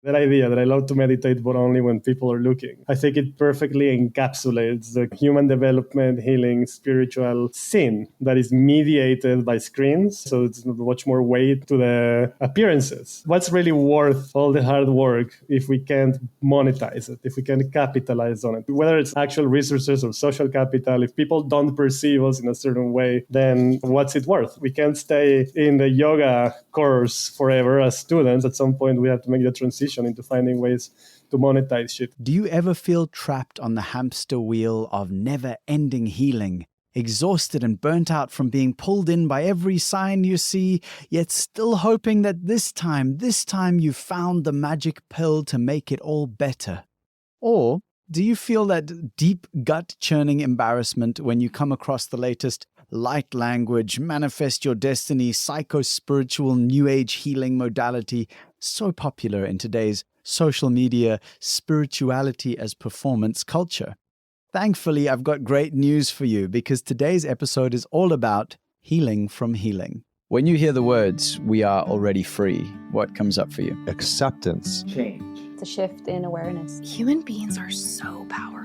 That idea that I love to meditate, but only when people are looking. I think it perfectly encapsulates the human development, healing, spiritual scene that is mediated by screens. So it's much more weight to the appearances. What's really worth all the hard work if we can't monetize it, if we can't capitalize on it? Whether it's actual resources or social capital, if people don't perceive us in a certain way, then what's it worth? We can't stay in the yoga course forever as students. At some point, we have to make the transition into finding ways to monetize shit. Do you ever feel trapped on the hamster wheel of never-ending healing, exhausted and burnt out from being pulled in by every sign you see, yet still hoping that this time you've found the magic pill to make it all better? Or do you feel that deep gut-churning embarrassment when you come across the latest light language, manifest your destiny, psycho-spiritual new age healing modality so popular in today's social media spirituality as performance culture? Thankfully, I've got great news for you because today's episode is all about healing from healing. When you hear the words, "we are already free," what comes up for you? Acceptance. Change. It's a shift in awareness. Human beings are so powerful.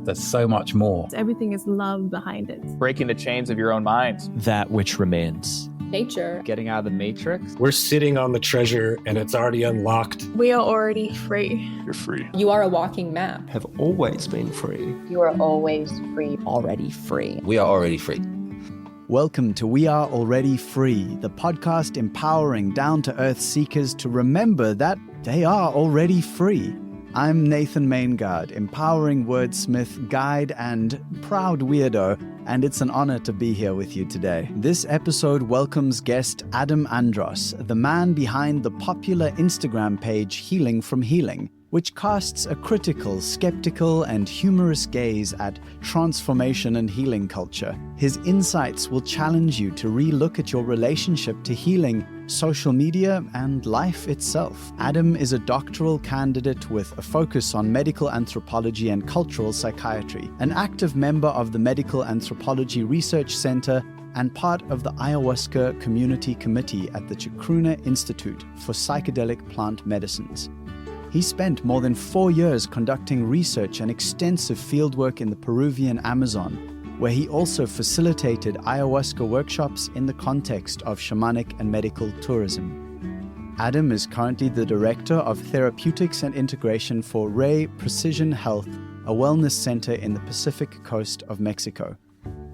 There's so much more. Everything is love behind it. Breaking the chains of your own mind. That which remains. Nature. Getting out of the matrix. We're sitting on the treasure and it's already unlocked. We are already free. You're free. You are a walking map. Have always been free. You are always free. Already free. We are already free. Welcome to We Are Already Free, the podcast empowering down-to-earth seekers to remember that they are already free. I'm Nathan Maingard, empowering wordsmith, guide, and proud weirdo, and it's an honor to be here with you today. This episode welcomes guest Adam Andros, the man behind the popular Instagram page Healing from Healing, which casts a critical, skeptical, and humorous gaze at transformation and healing culture. His insights will challenge you to re-look at your relationship to healing, social media, and life itself. Adam is a doctoral candidate with a focus on medical anthropology and cultural psychiatry, an active member of the Medical Anthropology Research Center, and part of the Ayahuasca Community Committee at the Chacruna Institute for Psychedelic Plant Medicines. He spent more than 4 years conducting research and extensive fieldwork in the Peruvian Amazon, where he also facilitated ayahuasca workshops in the context of shamanic and medical tourism. Adam is currently the Director of Therapeutics and Integration for Ray Precision Health, a wellness center in the Pacific coast of Mexico.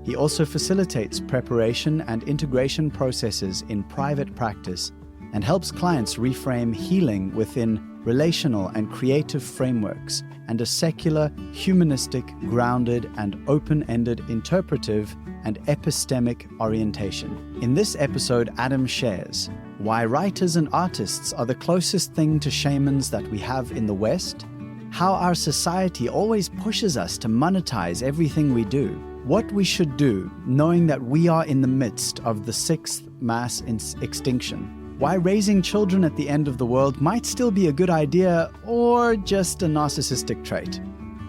He also facilitates preparation and integration processes in private practice and helps clients reframe healing within relational and creative frameworks and a secular, humanistic, grounded, and open-ended interpretive and epistemic orientation. In this episode, Adam shares why writers and artists are the closest thing to shamans that we have in the West, how our society always pushes us to monetize everything we do, what we should do knowing that we are in the midst of the sixth mass extinction, why raising children at the end of the world might still be a good idea or just a narcissistic trait.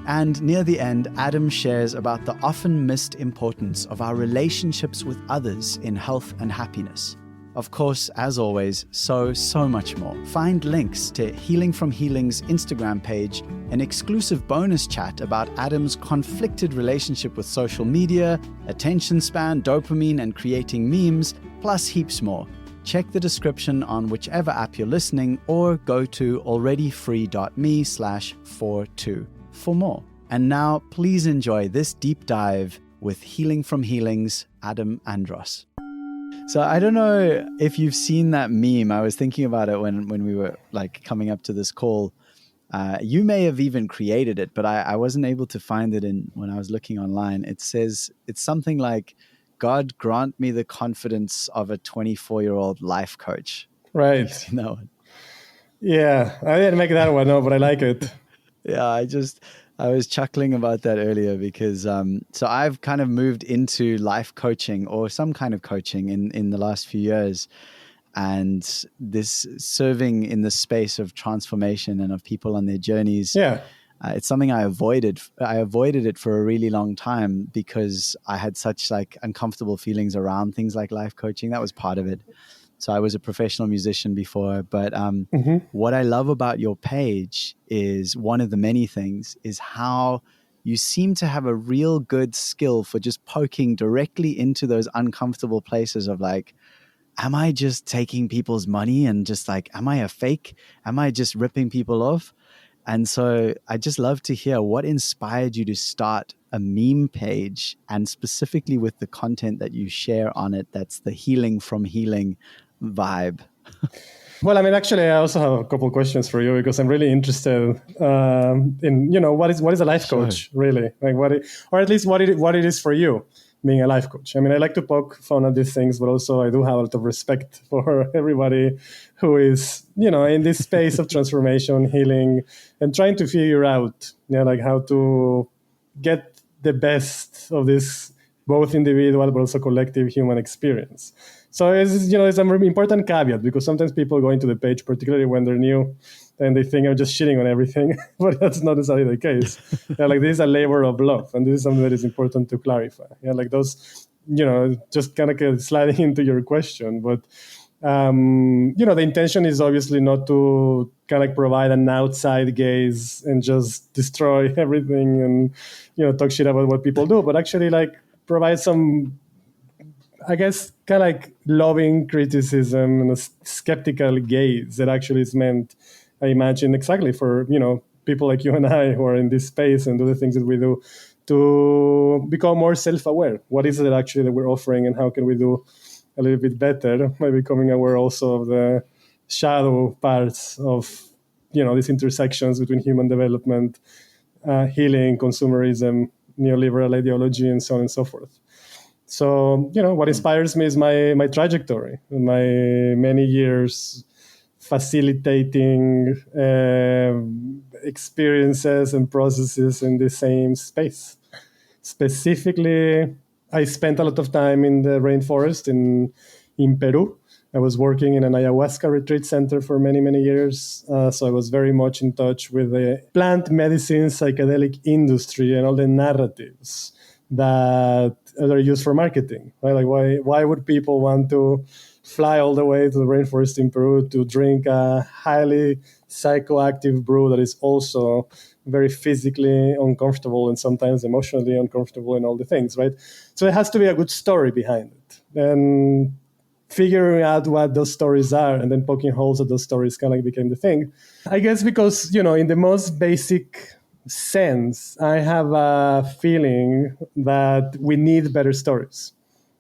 And near the end, Adam shares about the often missed importance of our relationships with others in health and happiness. Of course, as always, so much more. Find links to Healing from Healing's Instagram page, an exclusive bonus chat about Adam's conflicted relationship with social media, attention span, dopamine, and creating memes, plus heaps more. Check the description on whichever app you're listening or go to alreadyfree.me/42 for more. And now, please enjoy this deep dive with Healing from Healing's Adam Andros. So I don't know if you've seen that meme. I was thinking about it when we were like coming up to this call. You may have even created it, but I wasn't able to find it when I was looking online. It says, it's something like, "God grant me the confidence of a 24-year-old life coach." Right. You know? Yeah, I didn't make that one, no, but I like it. Yeah, I was chuckling about that earlier because so I've kind of moved into life coaching or some kind of coaching in the last few years, and this serving in the space of transformation and of people on their journeys. Yeah. It's something I avoided. I avoided it for a really long time because I had such like uncomfortable feelings around things like life coaching. That was part of it. So I was a professional musician before, but what I love about your page is one of the many things is how you seem to have a real good skill for just poking directly into those uncomfortable places of like, am I just taking people's money and just like, am I a fake? Am I just ripping people off? And so I just love to hear what inspired you to start a meme page, and specifically with the content that you share on it, that's the healing from healing vibe. Well, I mean, actually, I also have a couple of questions for you because I'm really interested in, what is a life coach, really? Like or at least what it is for you being a life coach. I mean, I like to poke fun at these things, but also I do have a lot of respect for everybody who is, in this space of transformation, healing, and trying to figure out, like how to get the best of this both individual but also collective human experience. So it's an important caveat because sometimes people go into the page, particularly when they're new, and they think I'm just shitting on everything, but that's not necessarily the case. Like this is a labor of love, and this is something that is important to clarify. Like those, just kind of sliding into your question, but the intention is obviously not to kind of provide an outside gaze and just destroy everything and talk shit about what people do, but actually like provide some, I guess, kind of like loving criticism and a skeptical gaze that actually is meant, I imagine, exactly for, people like you and I who are in this space and do the things that we do to become more self-aware. What is it actually that we're offering and how can we do a little bit better by becoming aware also of the shadow parts of, these intersections between human development, healing, consumerism, neoliberal ideology, and so on and so forth. So, what inspires me is my trajectory, my many years facilitating experiences and processes in the same space. Specifically, I spent a lot of time in the rainforest in Peru. I was working in an ayahuasca retreat center for many, many years. So I was very much in touch with the plant medicine psychedelic industry and all the narratives that are used for marketing. Right? Like why would people want to fly all the way to the rainforest in Peru to drink a highly psychoactive brew that is also very physically uncomfortable and sometimes emotionally uncomfortable and all the things, right? So it has to be a good story behind it. And figuring out what those stories are and then poking holes at those stories kind of became the thing. I guess because, in the most basic sense, I have a feeling that we need better stories.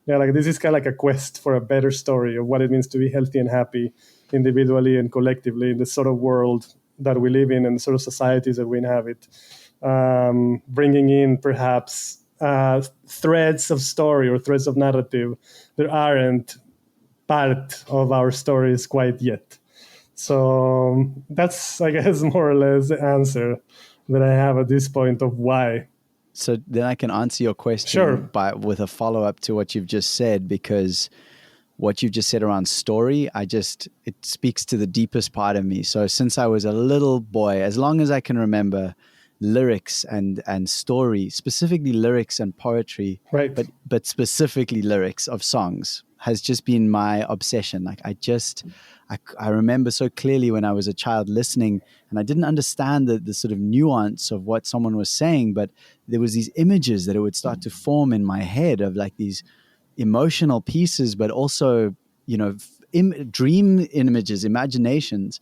Like this is kind of like a quest for a better story of what it means to be healthy and happy individually and collectively in the sort of world that we live in and the sort of societies that we inhabit. Bringing in perhaps threads of story or threads of narrative that aren't part of our stories quite yet. So that's, I guess, more or less the answer that I have at this point of why. So then I can answer your question with a follow-up to what you've just said, because what you've just said around story, it speaks to the deepest part of me. So since I was a little boy, as long as I can remember, lyrics and story, specifically lyrics and poetry, right? But specifically lyrics of songs has just been my obsession. Like I remember so clearly when I was a child listening, and I didn't understand the sort of nuance of what someone was saying, but there was these images that it would start to form in my head of like these emotional pieces, but also, dream images, imaginations.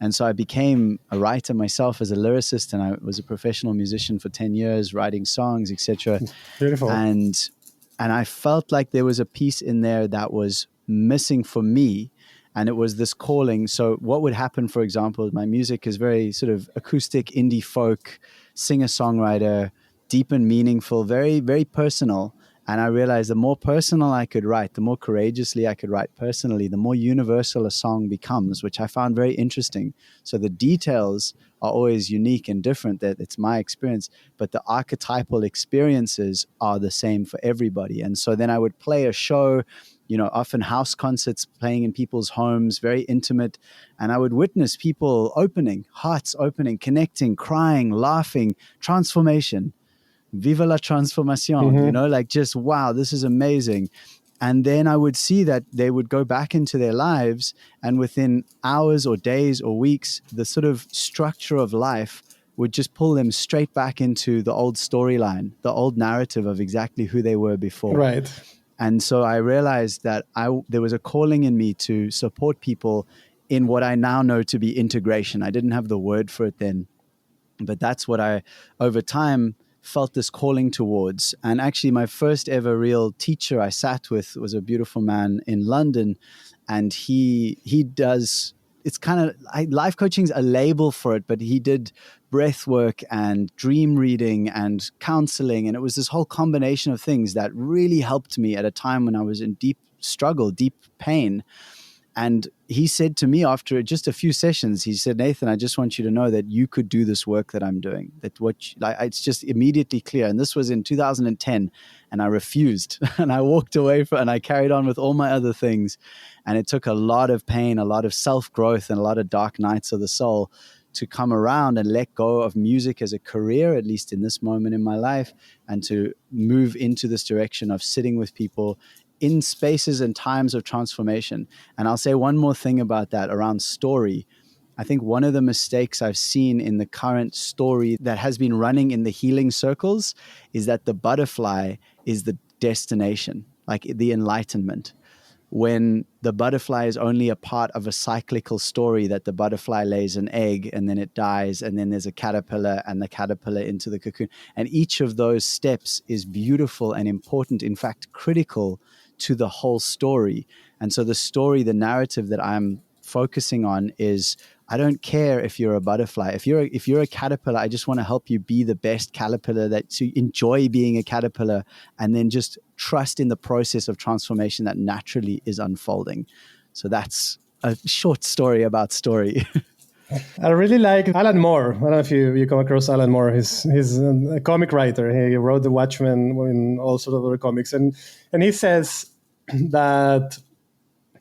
And so I became a writer myself as a lyricist, and I was a professional musician for 10 years, writing songs, etc. Beautiful. And I felt like there was a piece in there that was missing for me, and it was this calling. So what would happen, for example, my music is very sort of acoustic, indie folk, singer-songwriter, deep and meaningful, very, very personal. And I realized the more personal I could write, the more courageously I could write personally, the more universal a song becomes, which I found very interesting. So the details are always unique and different. That it's my experience, but the archetypal experiences are the same for everybody. And so then I would play a show, often house concerts playing in people's homes, very intimate. And I would witness people opening, hearts opening, connecting, crying, laughing, transformation. Viva la transformation, like just, wow, this is amazing. And then I would see that they would go back into their lives, and within hours or days or weeks, the sort of structure of life would just pull them straight back into the old storyline, the old narrative of exactly who they were before. Right. And so I realized that there was a calling in me to support people in what I now know to be integration. I didn't have the word for it then, but that's what I, over time, felt this calling towards. And actually, my first ever real teacher I sat with was a beautiful man in London, and he does, it's kind of, life coaching's a label for it, but he did breath work and dream reading and counseling. And it was this whole combination of things that really helped me at a time when I was in deep struggle, deep pain. And he said to me after just a few sessions, he said, Nathan, I just want you to know that you could do this work that I'm doing, that it's just immediately clear. And this was in 2010, and I refused and I walked away and I carried on with all my other things. And it took a lot of pain, a lot of self-growth, and a lot of dark nights of the soul to come around and let go of music as a career, at least in this moment in my life, and to move into this direction of sitting with people in spaces and times of transformation. And I'll say one more thing about that around story. I think one of the mistakes I've seen in the current story that has been running in the healing circles is that the butterfly is the destination, like the enlightenment, when the butterfly is only a part of a cyclical story, that the butterfly lays an egg and then it dies, and then there's a caterpillar and the caterpillar into the cocoon. And each of those steps is beautiful and important, in fact, critical to the whole story. And so the story, the narrative that I'm focusing on is, I don't care if you're a butterfly. If you're a caterpillar, I just want to help you be the best caterpillar, that you enjoy being a caterpillar, and then just trust in the process of transformation that naturally is unfolding. So that's a short story about story. I really like Alan Moore. I don't know if you come across Alan Moore. He's a comic writer. He wrote The Watchmen and all sorts of other comics. And he says that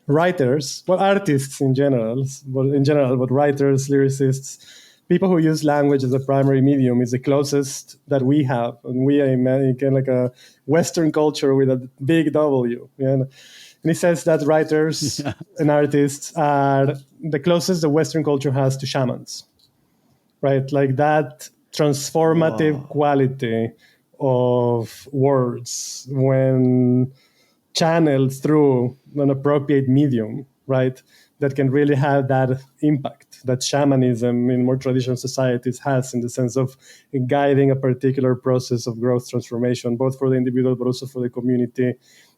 writers, well, artists in general, but writers, lyricists, people who use language as a primary medium is the closest that we have. And we are in like a Western culture with a big W. And he says that writers and artists are the closest the Western culture has to shamans, right? Like that transformative quality of words when channeled through an appropriate medium, right? That can really have that impact that shamanism in more traditional societies has, in the sense of guiding a particular process of growth transformation, both for the individual, but also for the community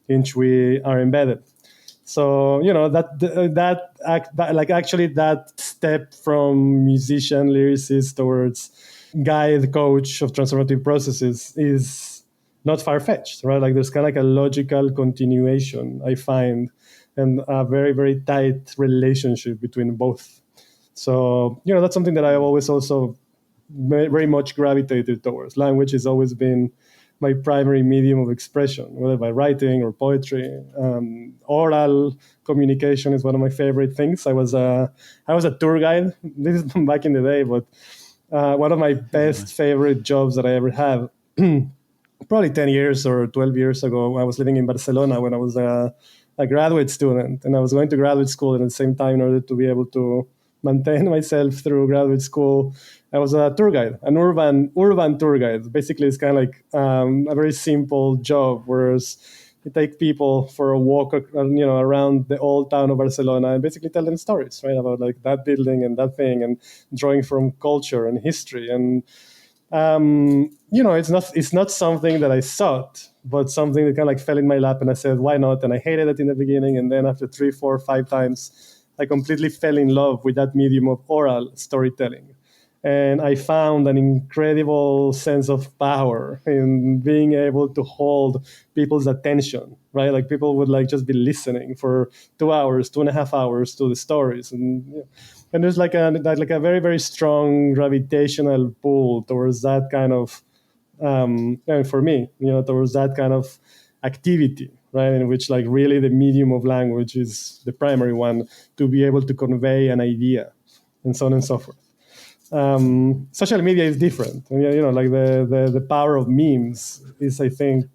in which we are embedded. So, that step from musician, lyricist towards guide, coach of transformative processes is not far-fetched, right? Like there's kind of like a logical continuation, I find, and a very, very tight relationship between both. So, that's something that I've always also very much gravitated towards. Language has always been my primary medium of expression, whether by writing or poetry. Oral communication is one of my favorite things. I was a tour guide. This is back in the day, but one of my best favorite jobs that I ever had, probably 10 years or 12 years ago, I was living in Barcelona when I was a graduate student, and I was going to graduate school, and at the same time, in order to be able to maintain myself through graduate school, I was a tour guide, an urban tour guide. Basically, it's kind of like a very simple job, whereas you take people for a walk, around the old town of Barcelona and basically tell them stories, right, about like that building and that thing, and drawing from culture and history. And it's not something that I sought, but something that kind of like fell in my lap, and I said, why not? And I hated it in the beginning, and then after 3, 4, 5 times, I completely fell in love with that medium of oral storytelling. And I found an incredible sense of power in being able to hold people's attention, right? Like people would like just be listening for 2 hours, 2.5 hours to the stories. And there's like a very, very strong gravitational pull towards that kind of, for me, towards that kind of activity, right? In which like really the medium of language is the primary one to be able to convey an idea, and so on and so forth. Social media is different. Like the power of memes is, I think,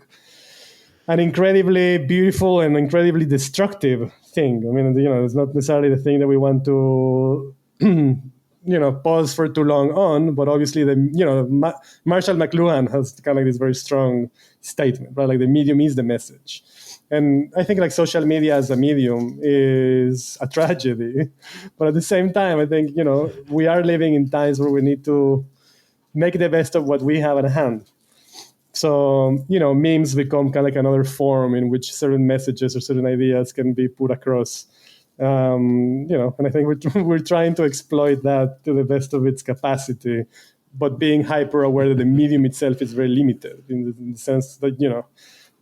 an incredibly beautiful and incredibly destructive thing. I mean, it's not necessarily the thing that we want to, pause for too long on, but obviously Marshall McLuhan has kind of like this very strong statement, right? Like the medium is the message. And I think like social media as a medium is a tragedy. But at the same time, I think, we are living in times where we need to make the best of what we have at hand. So, memes become kind of like another form in which certain messages or certain ideas can be put across. And I think we're trying to exploit that to the best of its capacity, but being hyper aware that the medium itself is very limited in the sense that,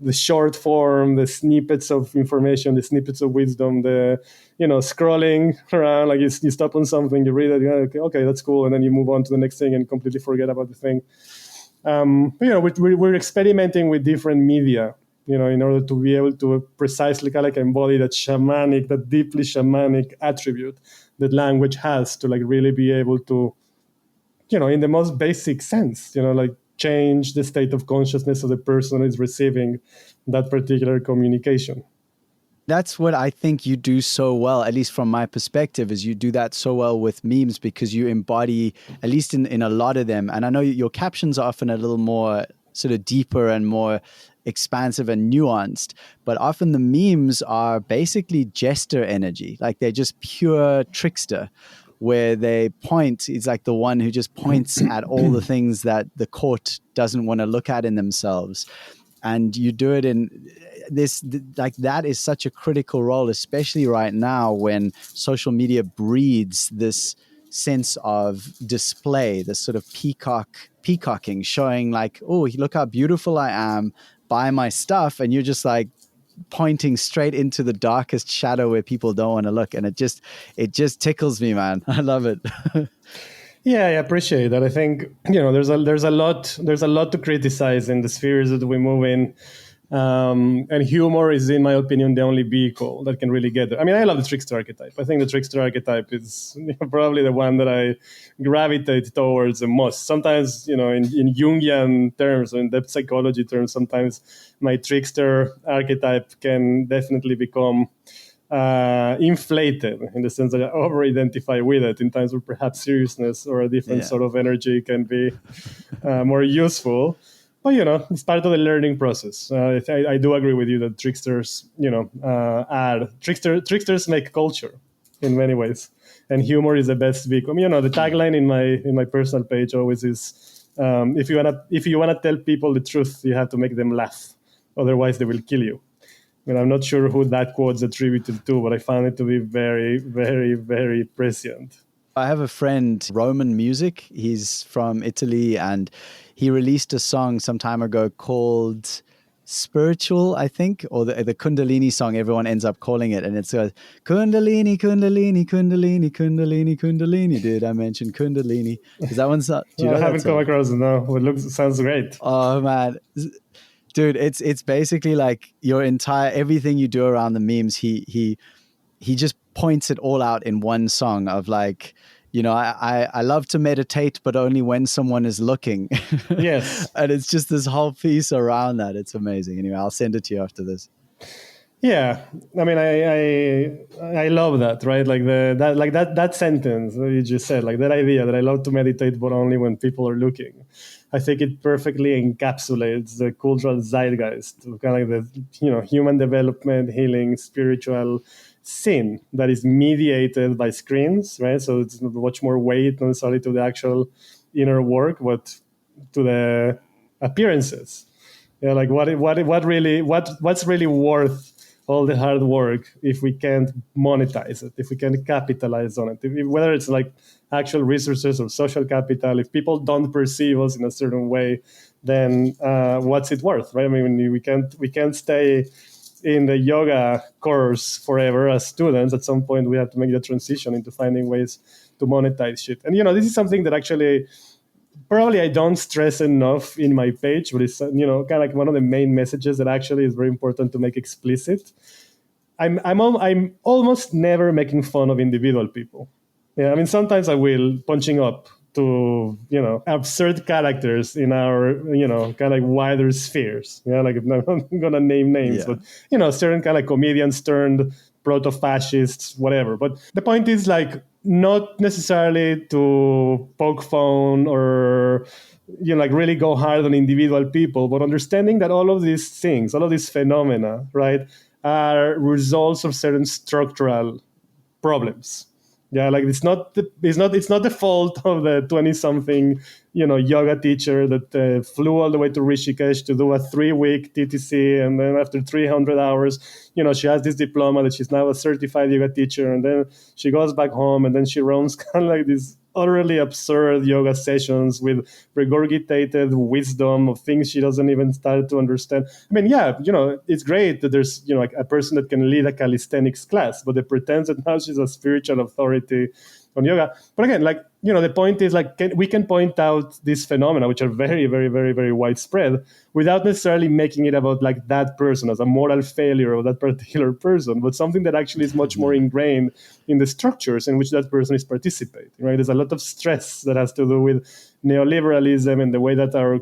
the short form, the snippets of information, the snippets of wisdom, the, scrolling around, like you stop on something, you read it, okay, that's cool. And then you move on to the next thing and completely forget about the thing. We're experimenting with different media, in order to be able to precisely kind of like embody that deeply shamanic attribute that language has to like really be able to, in the most basic sense, like change the state of consciousness of the person who is receiving that particular communication. That's what I think you do so well, at least from my perspective, is you do that so well with memes because you embody, at least in a lot of them. And I know your captions are often a little more sort of deeper and more expansive and nuanced, but often the memes are basically jester energy. Like they're just pure trickster, where they point, it's like the one who just points at all the things that the court doesn't want to look at in themselves. And you do it in this, like that is such a critical role, especially right now when social media breeds this sense of display, this sort of peacocking, showing like, oh, look how beautiful I am, buy my stuff. And you're just like pointing straight into the darkest shadow where people don't want to look. And it just tickles me, man. I love it. Yeah, I appreciate that. I think, there's a lot to criticize in the spheres that we move in. And humor is, in my opinion, the only vehicle that can really get there. I mean, I love the trickster archetype. I think the trickster archetype is probably the one that I gravitate towards the most. Sometimes, in Jungian terms or in depth psychology terms, sometimes my trickster archetype can definitely become inflated in the sense that I over-identify with it in times where perhaps seriousness or a different sort of energy can be more useful. But, it's part of the learning process. I do agree with you that tricksters, tricksters make culture in many ways. And humor is the best vehicle. The tagline in my personal page always is, if you wanna tell people the truth, you have to make them laugh. Otherwise, they will kill you. I'm not sure who that quote's attributed to, but I found it to be very, very, very prescient. I have a friend, Roman Music. He's from Italy, and he released a song some time ago called Spiritual, I think, or the Kundalini song, everyone ends up calling it. And it's Kundalini, Kundalini, Kundalini, Kundalini, Kundalini. Did I mention Kundalini? Is that one's not? I haven't come across it, no. It sounds great. Oh, man. Dude, it's basically like your everything you do around the memes, he just points it all out in one song of like, I love to meditate, but only when someone is looking. Yes. And it's just this whole piece around that. It's amazing. Anyway, I'll send it to you after this. Yeah. I mean, I love that, right? Like that sentence that you just said, like that idea that I love to meditate, but only when people are looking. I think it perfectly encapsulates the cultural zeitgeist, kind of like the, human development, healing, spiritual scene that is mediated by screens, right? So it's much more weight, not necessarily to the actual inner work, but to the appearances. Like what's really worth all the hard work if we can't monetize it, if we can't capitalize on it, whether it's like actual resources or social capital. If people don't perceive us in a certain way, then what's it worth, right? I mean, we can't stay in the yoga course forever as students. At some point, we have to make the transition into finding ways to monetize shit. And this is something that actually probably I don't stress enough in my page, but it's kind of like one of the main messages that actually is very important to make explicit. I'm almost never making fun of individual people. Yeah, I mean, sometimes I will, punching up to, absurd characters in our, kind of like wider spheres. Like I'm not going to name names, but, certain kind of comedians turned proto-fascists, whatever. But the point is like not necessarily to poke fun or, like really go hard on individual people, but understanding that all of these things, all of these phenomena, right, are results of certain structural problems. Yeah, like it's not the fault of the 20-something, yoga teacher that flew all the way to Rishikesh to do a 3-week TTC, and then after 300 hours, she has this diploma that she's now a certified yoga teacher, and then she goes back home, and then she runs kind of like these utterly absurd yoga sessions with regurgitated wisdom of things she doesn't even start to understand. I mean, yeah, it's great that there's, like a person that can lead a calisthenics class, but they pretend that now she's a spiritual authority on yoga. But again, like, the point is like, we can point out these phenomena, which are very, very, very, very widespread, without necessarily making it about like that person as a moral failure of that particular person, but something that actually is much more ingrained in the structures in which that person is participating, right? There's a lot of stress that has to do with neoliberalism and the way that our,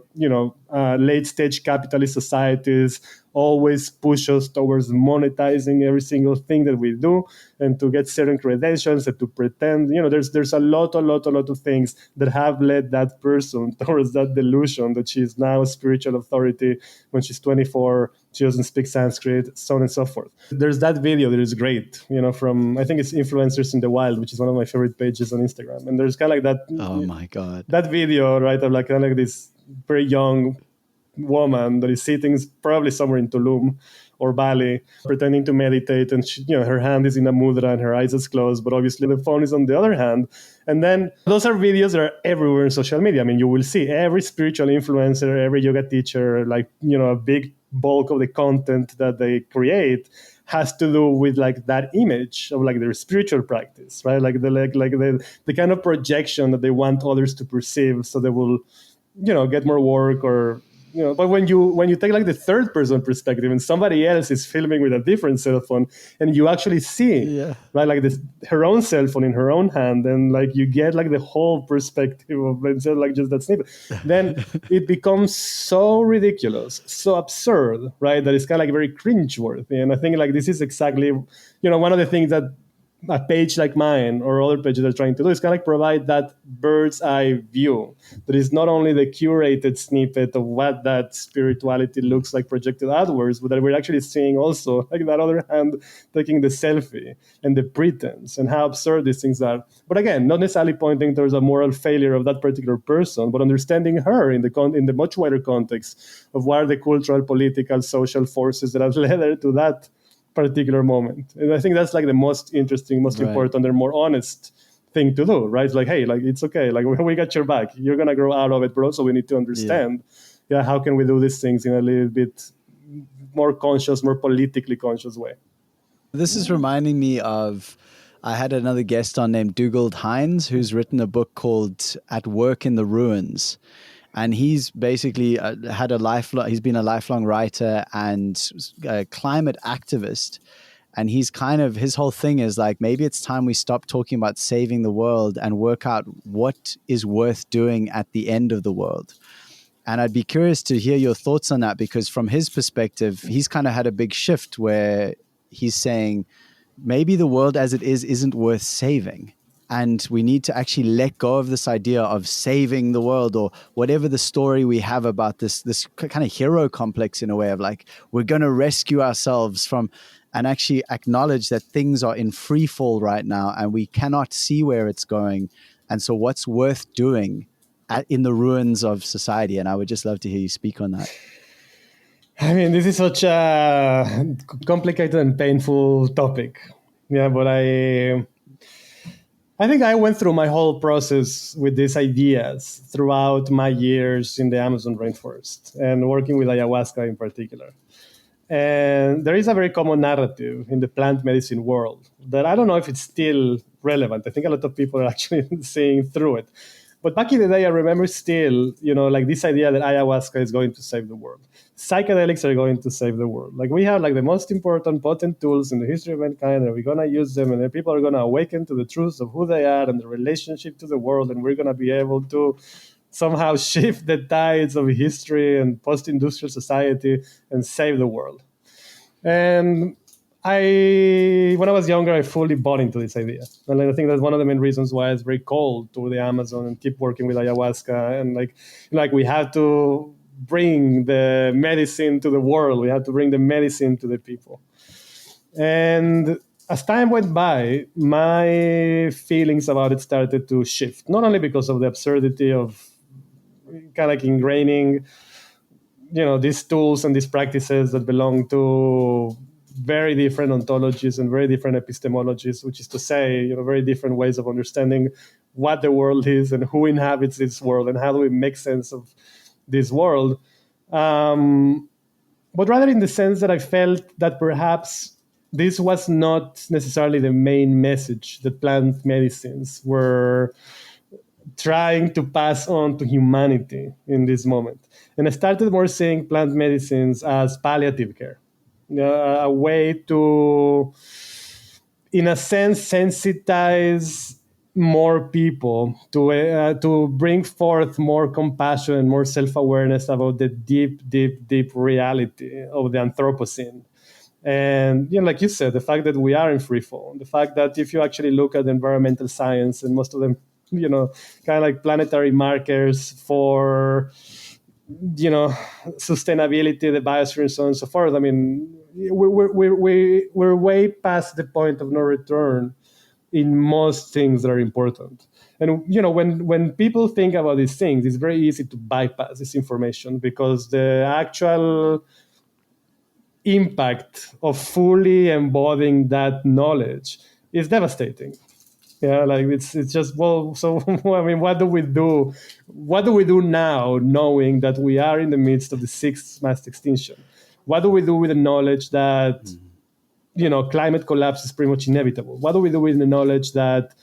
late stage capitalist societies always push us towards monetizing every single thing that we do and to get certain credentials and to pretend, there's a lot of things that have led that person towards that delusion that she's now a spiritual authority when she's 24, she doesn't speak Sanskrit, so on and so forth. There's that video that is great, from, I think it's Influencers in the Wild, which is one of my favorite pages on Instagram. And there's kind of like that. Oh my God. That video, right, of like kind of like this very young woman that is sitting probably somewhere in Tulum or Bali, pretending to meditate, and she, her hand is in a mudra and her eyes is closed, but obviously the phone is on the other hand. And then those are videos that are everywhere in social media. I mean, you will see every spiritual influencer, every yoga teacher, like, a big bulk of the content that they create has to do with like that image of like their spiritual practice, right? Like the kind of projection that they want others to perceive, so they will, get more work or. But when you take like the third person perspective and somebody else is filming with a different cell phone and you actually see, right, like her own cell phone in her own hand, and like you get like the whole perspective of instead of like just that snippet, then it becomes so ridiculous, so absurd, right, that it's kind of like very cringeworthy. And I think like this is exactly, one of the things that a page like mine or other pages are trying to do is kind of like provide that bird's eye view that is not only the curated snippet of what that spirituality looks like projected outwards, but that we're actually seeing also like that other hand taking the selfie and the pretense and how absurd these things are. But again, not necessarily pointing towards a moral failure of that particular person, but understanding her in the much wider context of what are the cultural, political, social forces that have led her to that particular moment. And I think that's like the most interesting, most important, and more honest thing to do, right? It's like, hey, like it's okay, like we got your back. You're gonna grow out of it, but also we need to understand, how can we do these things in a little bit more conscious, more politically conscious way. This is reminding me of, I had another guest on named Dugald Hines, who's written a book called At Work in the Ruins. And he's basically he's been a lifelong writer and a climate activist. And his whole thing is like, maybe it's time we stop talking about saving the world and work out what is worth doing at the end of the world. And I'd be curious to hear your thoughts on that, because from his perspective, he's kind of had a big shift where he's saying maybe the world as it is isn't worth saving. And we need to actually let go of this idea of saving the world, or whatever the story we have about this kind of hero complex, in a way of like, we're going to rescue ourselves from, and actually acknowledge that things are in free fall right now and we cannot see where it's going. And so what's worth doing in the ruins of society? And I would just love to hear you speak on that. I mean, this is such a complicated and painful topic. Yeah, but I think I went through my whole process with these ideas throughout my years in the Amazon rainforest and working with ayahuasca in particular. And there is a very common narrative in the plant medicine world that I don't know if it's still relevant. I think a lot of people are actually seeing through it. But back in the day, I remember still, like this idea that ayahuasca is going to save the world. Psychedelics are going to save the world. Like we have like the most important, potent tools in the history of mankind, and we're going to use them, and then people are going to awaken to the truth of who they are and the relationship to the world, and we're going to be able to somehow shift the tides of history and post-industrial society and save the world. And when I was younger, I fully bought into this idea. And I think that's one of the main reasons why it's very cold to the Amazon and keep working with ayahuasca. And like we have to bring the medicine to the world. We have to bring the medicine to the people. And as time went by, my feelings about it started to shift, not only because of the absurdity of kind of like ingraining, these tools and these practices that belong to very different ontologies and very different epistemologies, which is to say, very different ways of understanding what the world is and who inhabits this world and how do we make sense of this world. But rather in the sense that I felt that perhaps this was not necessarily the main message that plant medicines were trying to pass on to humanity in this moment. And I started more seeing plant medicines as palliative care, a way to, in a sense, sensitize more people to bring forth more compassion and more self-awareness about the deep, deep, deep reality of the Anthropocene. And like you said, the fact that we are in free fall, the fact that if you actually look at environmental science, and most of them, kind of like planetary markers for, sustainability, the biosphere, and so on and so forth. I mean, we're way past the point of no return in most things that are important. And, when people think about these things, it's very easy to bypass this information because the actual impact of fully embodying that knowledge is devastating. Yeah, like it's just, so I mean, what do we do? What do we do now, knowing that we are in the midst of the sixth mass extinction? What do we do with the knowledge that, climate collapse is pretty much inevitable? What do we do with the knowledge that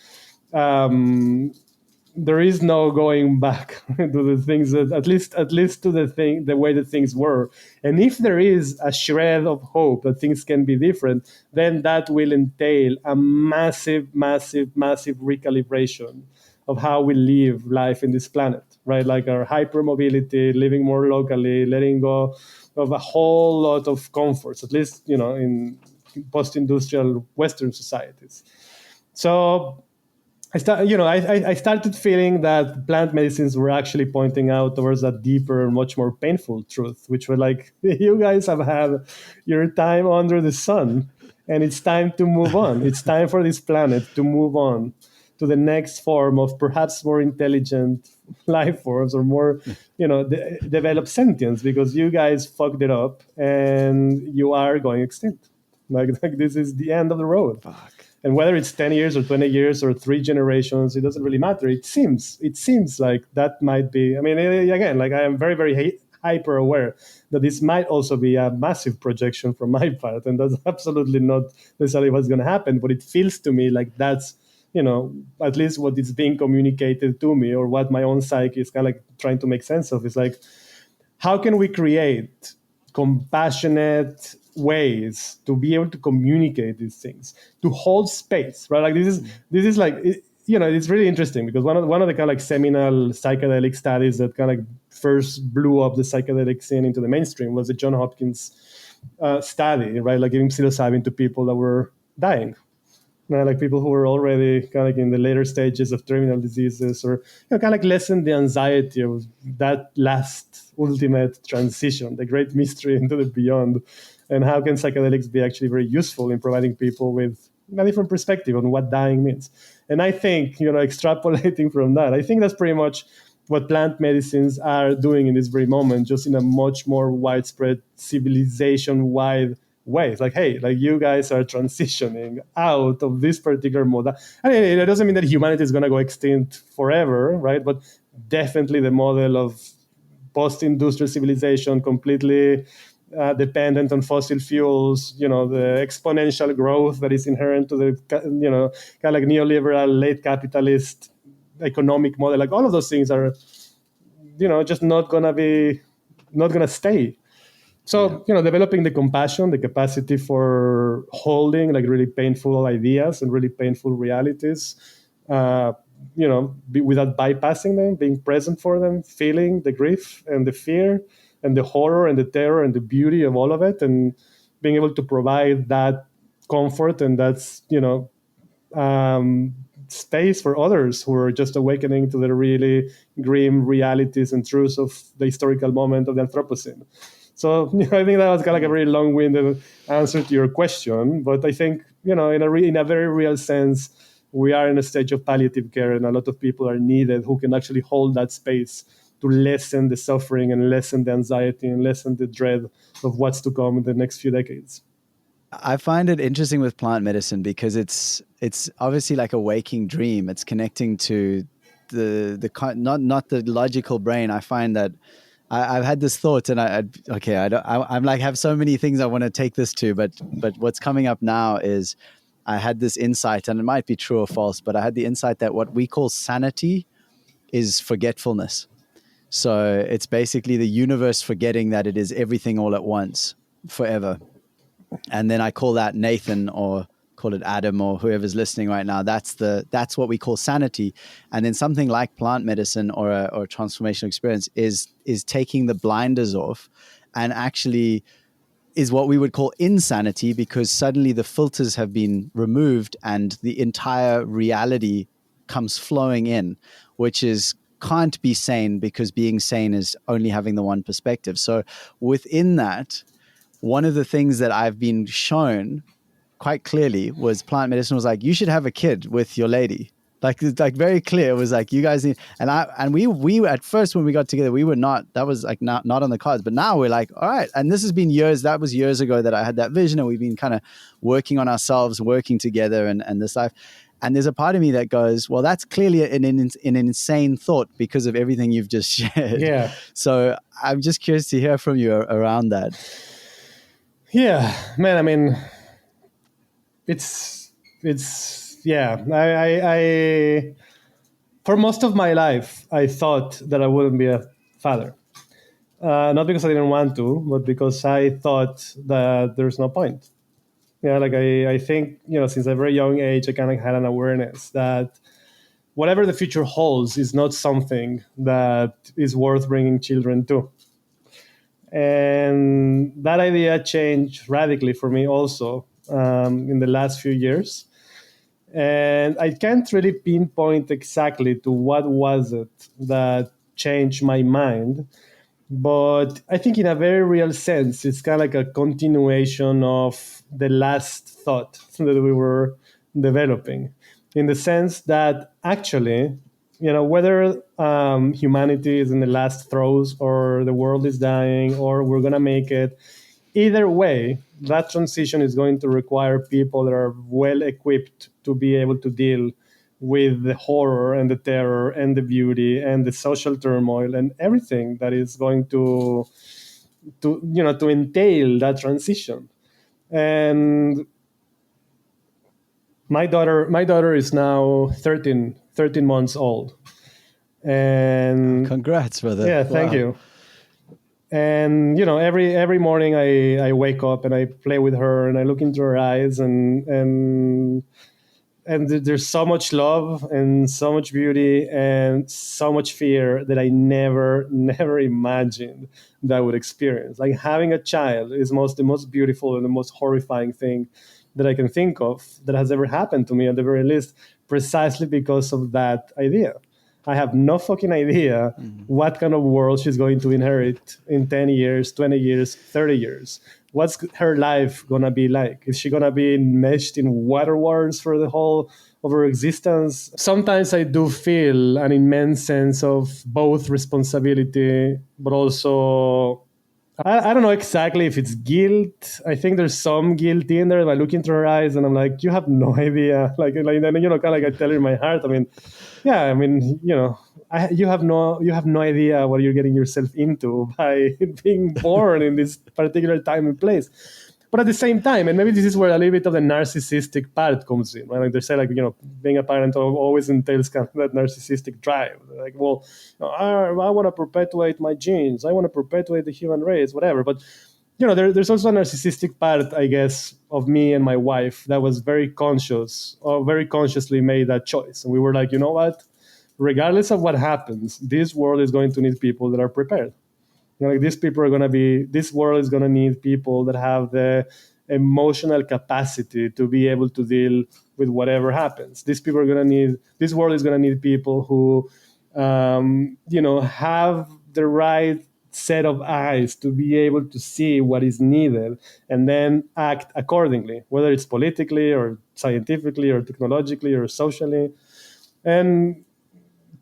there is no going back to the things that, at least to the way that things were? And if there is a shred of hope that things can be different, then that will entail a massive, massive, massive recalibration of how we live life in this planet, right? Like our hypermobility, living more locally, letting go of a whole lot of comforts, at least, in post-industrial Western societies. So I started feeling that plant medicines were actually pointing out towards a deeper, much more painful truth, which were like, you guys have had your time under the sun, and it's time to move on. It's time for this planet to move on to the next form of perhaps more intelligent life forms or more, developed sentience, because you guys fucked it up and you are going extinct. Like this is the end of the road. Fuck. And whether it's 10 years or 20 years or 3 generations, it doesn't really matter. It seems like that might be, I mean, again, like I am very, very hyper aware that this might also be a massive projection from my part. And that's absolutely not necessarily what's going to happen. But it feels to me like that's, at least what is being communicated to me, or what my own psyche is kind of like trying to make sense of, is like, how can we create compassionate ways to be able to communicate these things, to hold space, right? Like this is like, it's really interesting because one of the kind of like seminal psychedelic studies that kind of like first blew up the psychedelic scene into the mainstream was the John Hopkins study, right? Like giving psilocybin to people that were dying, right? Like people who were already kind of like in the later stages of terminal diseases, or kind of like lessen the anxiety of that last ultimate transition, the great mystery into the beyond. And how can psychedelics be actually very useful in providing people with a different perspective on what dying means? And I think, extrapolating from that, I think that's pretty much what plant medicines are doing in this very moment, just in a much more widespread, civilization-wide way. It's like, hey, like you guys are transitioning out of this particular model. I mean, it doesn't mean that humanity is going to go extinct forever, right? But definitely the model of post-industrial civilization, completely dependent on fossil fuels, the exponential growth that is inherent to the, kind of like neoliberal, late capitalist, economic model, like all of those things are, just not gonna stay. So, developing the compassion, the capacity for holding like really painful ideas and really painful realities, without bypassing them, being present for them, feeling the grief and the fear and the horror and the terror and the beauty of all of it, and being able to provide that comfort and that's, space for others who are just awakening to the really grim realities and truths of the historical moment of the Anthropocene. So I think that was kind of like a very long-winded answer to your question, but I think in a very real sense, we are in a stage of palliative care, and a lot of people are needed who can actually hold that space to lessen the suffering and lessen the anxiety and lessen the dread of what's to come in the next few decades. I find it interesting with plant medicine because it's obviously like a waking dream. It's connecting to the not the logical brain. I find that I've had this thought, and I'm like have so many things I want to take this to, but what's coming up now is I had this insight, and it might be true or false, but I had the insight that what we call sanity is forgetfulness. So it's basically the universe forgetting that it is everything all at once, forever. And then I call that Nathan, or call it Adam, or whoever's listening right now. That's what we call sanity. And then something like plant medicine or a transformational experience is taking the blinders off, and actually is what we would call insanity, because suddenly the filters have been removed and the entire reality comes flowing in, which can't be sane, because being sane is only having the one perspective. So within that, one of the things that I've been shown quite clearly was plant medicine was like, you should have a kid with your lady. Like very clear. It was like, you guys need, and we at first when we got together, we were not, that was like not on the cards, but now we're like, all right. And this has been years, that was years ago that I had that vision, and we've been kind of working on ourselves, working together and this life. And there's a part of me that goes, well, that's clearly an insane thought because of everything you've just shared. Yeah. So I'm just curious to hear from you around that. Yeah, man. I mean, it's yeah. I for most of my life, I thought that I wouldn't be a father. Not because I didn't want to, but because I thought that there's no point. Yeah, like I think, since a very young age, I kind of had an awareness that whatever the future holds is not something that is worth bringing children to. And that idea changed radically for me also in the last few years. And I can't really pinpoint exactly to what was it that changed my mind. But I think in a very real sense, it's kind of like a continuation of the last thought that we were developing, in the sense that actually, whether humanity is in the last throes or the world is dying or we're going to make it, either way, that transition is going to require people that are well equipped to be able to deal with the horror and the terror and the beauty and the social turmoil and everything that is going to entail that transition. And my daughter is now 13 months old. And congrats, brother. Yeah, thank you. And every morning I wake up and I play with her and I look into her eyes and there's so much love and so much beauty and so much fear that I never imagined that I would experience. Like, having a child is the most beautiful and the most horrifying thing that I can think of that has ever happened to me, at the very least, precisely because of that idea. I have no fucking idea what kind of world she's going to inherit in 10 years, 20 years, 30 years. What's her life going to be like? Is she going to be enmeshed in water wars for the whole of her existence? Sometimes I do feel an immense sense of both responsibility, but also, I don't know exactly if it's guilt. I think there's some guilt in there. I look into her eyes and I'm like, you have no idea. Like kind of like I tell her in my heart. I mean, yeah, you have no idea what you're getting yourself into by being born in this particular time and place. But at the same time, and maybe this is where a little bit of the narcissistic part comes in, right? Like they say, like, being a parent always entails kind of that narcissistic drive. Like, well, I want to perpetuate my genes. I want to perpetuate the human race, whatever. But, there's also a narcissistic part, I guess, of me and my wife that was very conscious or very consciously made that choice. And we were like, you know what? Regardless of what happens, this world is going to need people that are prepared. Like this world is going to need people that have the emotional capacity to be able to deal with whatever happens. This world is going to need people who, have the right set of eyes to be able to see what is needed and then act accordingly, whether it's politically or scientifically or technologically or socially. And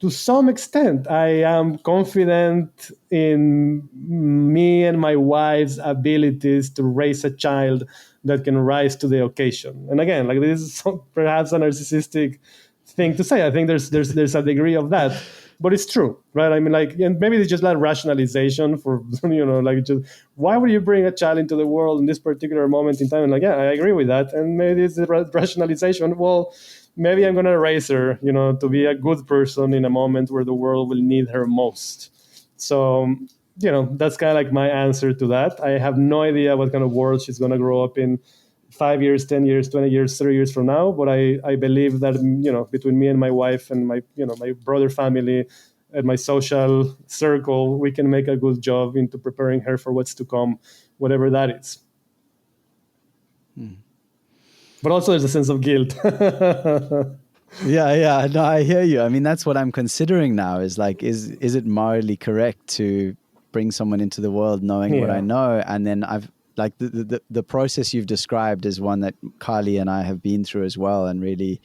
to some extent, I am confident in me and my wife's abilities to raise a child that can rise to the occasion. And again, like this is perhaps a narcissistic thing to say. I think there's a degree of that, but it's true, right? I mean, like, and maybe it's just like rationalization for, like, just why would you bring a child into the world in this particular moment in time? And like, yeah, I agree with that. And maybe it's the rationalization. Well, maybe I'm going to raise her, to be a good person in a moment where the world will need her most. So, that's kind of like my answer to that. I have no idea what kind of world she's going to grow up in 5 years, 10 years, 20 years, 30 years from now. But I believe that, between me and my wife and my, my brother family and my social circle, we can make a good job into preparing her for what's to come, whatever that is. But also there's a sense of guilt. Yeah. No, I hear you. I mean, that's what I'm considering now is like, is it morally correct to bring someone into the world knowing what I know? And then I've like the process you've described is one that Carly and I have been through as well. And really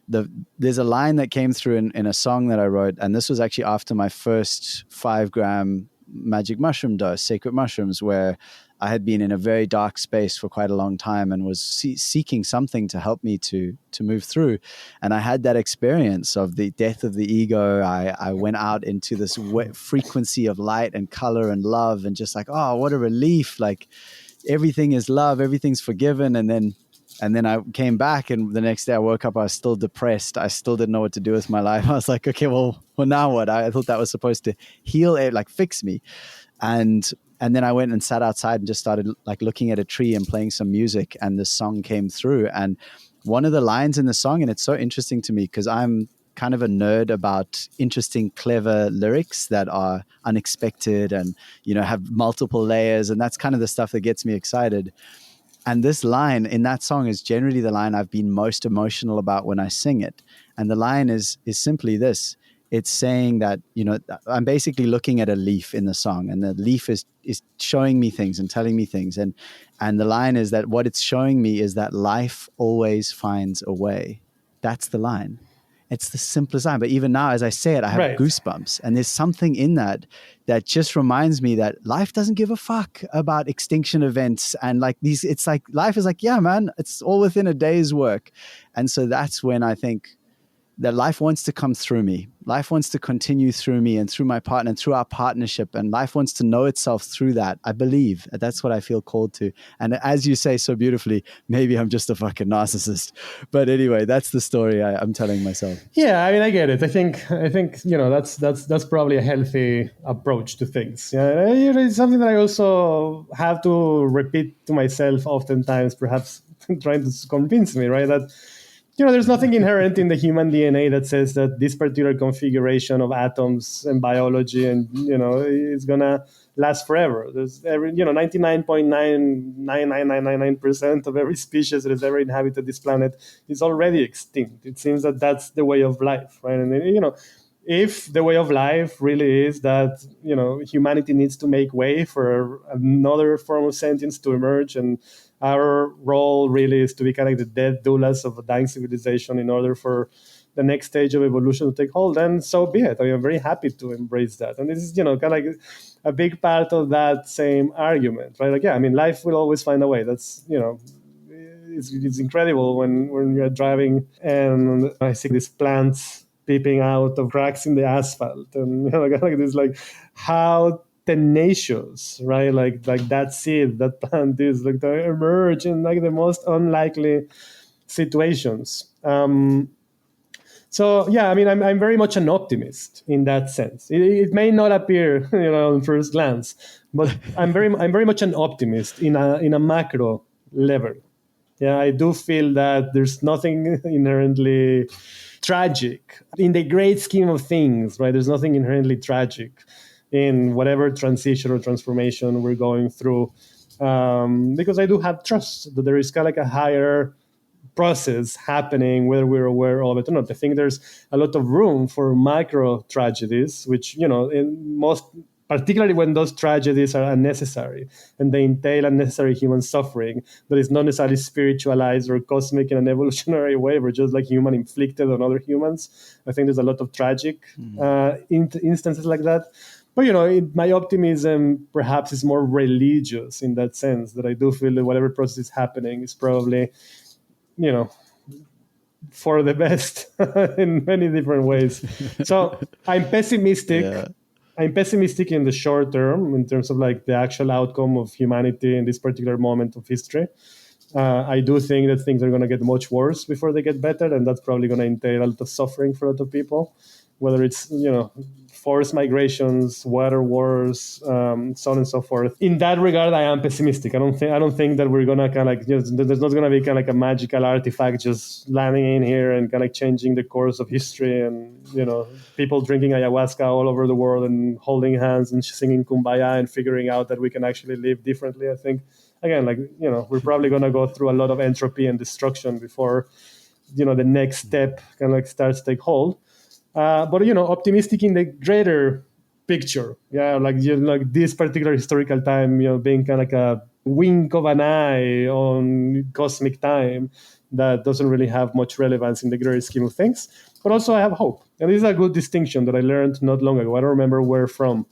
there's a line that came through in a song that I wrote. And this was actually after my first 5-gram magic mushroom dose, sacred mushrooms, where I had been in a very dark space for quite a long time and was seeking something to help me to move through. And I had that experience of the death of the ego. I went out into this frequency of light and color and love and just like, oh, what a relief. Like everything is love, everything's forgiven. And then I came back and the next day I woke up, I was still depressed. I still didn't know what to do with my life. I was like, okay, well now what? I thought that was supposed to heal it, like fix me. And then I went and sat outside and just started like looking at a tree and playing some music, and the song came through. And one of the lines in the song, and it's so interesting to me because I'm kind of a nerd about interesting, clever lyrics that are unexpected and, have multiple layers. And that's kind of the stuff that gets me excited. And this line in that song is generally the line I've been most emotional about when I sing it. And the line is simply this. It's saying that, I'm basically looking at a leaf in the song, and the leaf is showing me things and telling me things. And the line is that what it's showing me is that life always finds a way. That's the line. It's the simplest line. But even now, as I say it, I have goosebumps. And there's something in that just reminds me that life doesn't give a fuck about extinction events. And like these, it's like life is like, yeah, man, it's all within a day's work. And so that's when I think that life wants to come through me. Life wants to continue through me and through my partner and through our partnership. And life wants to know itself through that. I believe that's what I feel called to. And as you say so beautifully, maybe I'm just a fucking narcissist. But anyway, that's the story I'm telling myself. Yeah, I mean, I get it. I think that's probably a healthy approach to things. Yeah, it's something that I also have to repeat to myself oftentimes, perhaps trying to convince me, right? That there's nothing inherent in the human DNA that says that this particular configuration of atoms and biology and, is going to last forever. There's 99.99999% of every species that has ever inhabited this planet is already extinct. It seems that that's the way of life, right? And, if the way of life really is that, humanity needs to make way for another form of sentience to emerge, and our role really is to be kind of like the dead doulas of a dying civilization in order for the next stage of evolution to take hold, then so be it. I mean, I'm very happy to embrace that. And this is, kind of like a big part of that same argument, right? Like, yeah, I mean, life will always find a way. That's, it's incredible when you're driving and I see these plants peeping out of cracks in the asphalt. And, like this, like, how tenacious, right? Like that seed, that plant is like to emerge in like the most unlikely situations. So yeah, I mean, I'm very much an optimist in that sense. It may not appear, on first glance, but I'm very much an optimist in a macro level. Yeah, I do feel that there's nothing inherently tragic in the great scheme of things, right? There's nothing inherently tragic in whatever transition or transformation we're going through, because I do have trust that there is kind of like a higher process happening, whether we're aware of it or not. I think there's a lot of room for micro tragedies, which, in most, particularly when those tragedies are unnecessary and they entail unnecessary human suffering that is not necessarily spiritualized or cosmic in an evolutionary way, but just like human inflicted on other humans. I think there's a lot of tragic instances like that. But, my optimism perhaps is more religious in that sense, that I do feel that whatever process is happening is probably, for the best in many different ways. So I'm pessimistic. Yeah. I'm pessimistic in the short term in terms of like the actual outcome of humanity in this particular moment of history. I do think that things are going to get much worse before they get better, and that's probably going to entail a lot of suffering for a lot of people, whether it's, forced migrations, water wars, so on and so forth. In that regard, I am pessimistic. I don't think that we're gonna kind of like, there's not gonna be kind of like a magical artifact just landing in here and kind of changing the course of history, and people drinking ayahuasca all over the world and holding hands and singing Kumbaya and figuring out that we can actually live differently. I think again, like we're probably gonna go through a lot of entropy and destruction before the next step kind of like starts to take hold. But optimistic in the greater picture, like this particular historical time, being kind of like a wink of an eye on cosmic time that doesn't really have much relevance in the greater scheme of things. But also, I have hope, and this is a good distinction that I learned not long ago. I don't remember where from,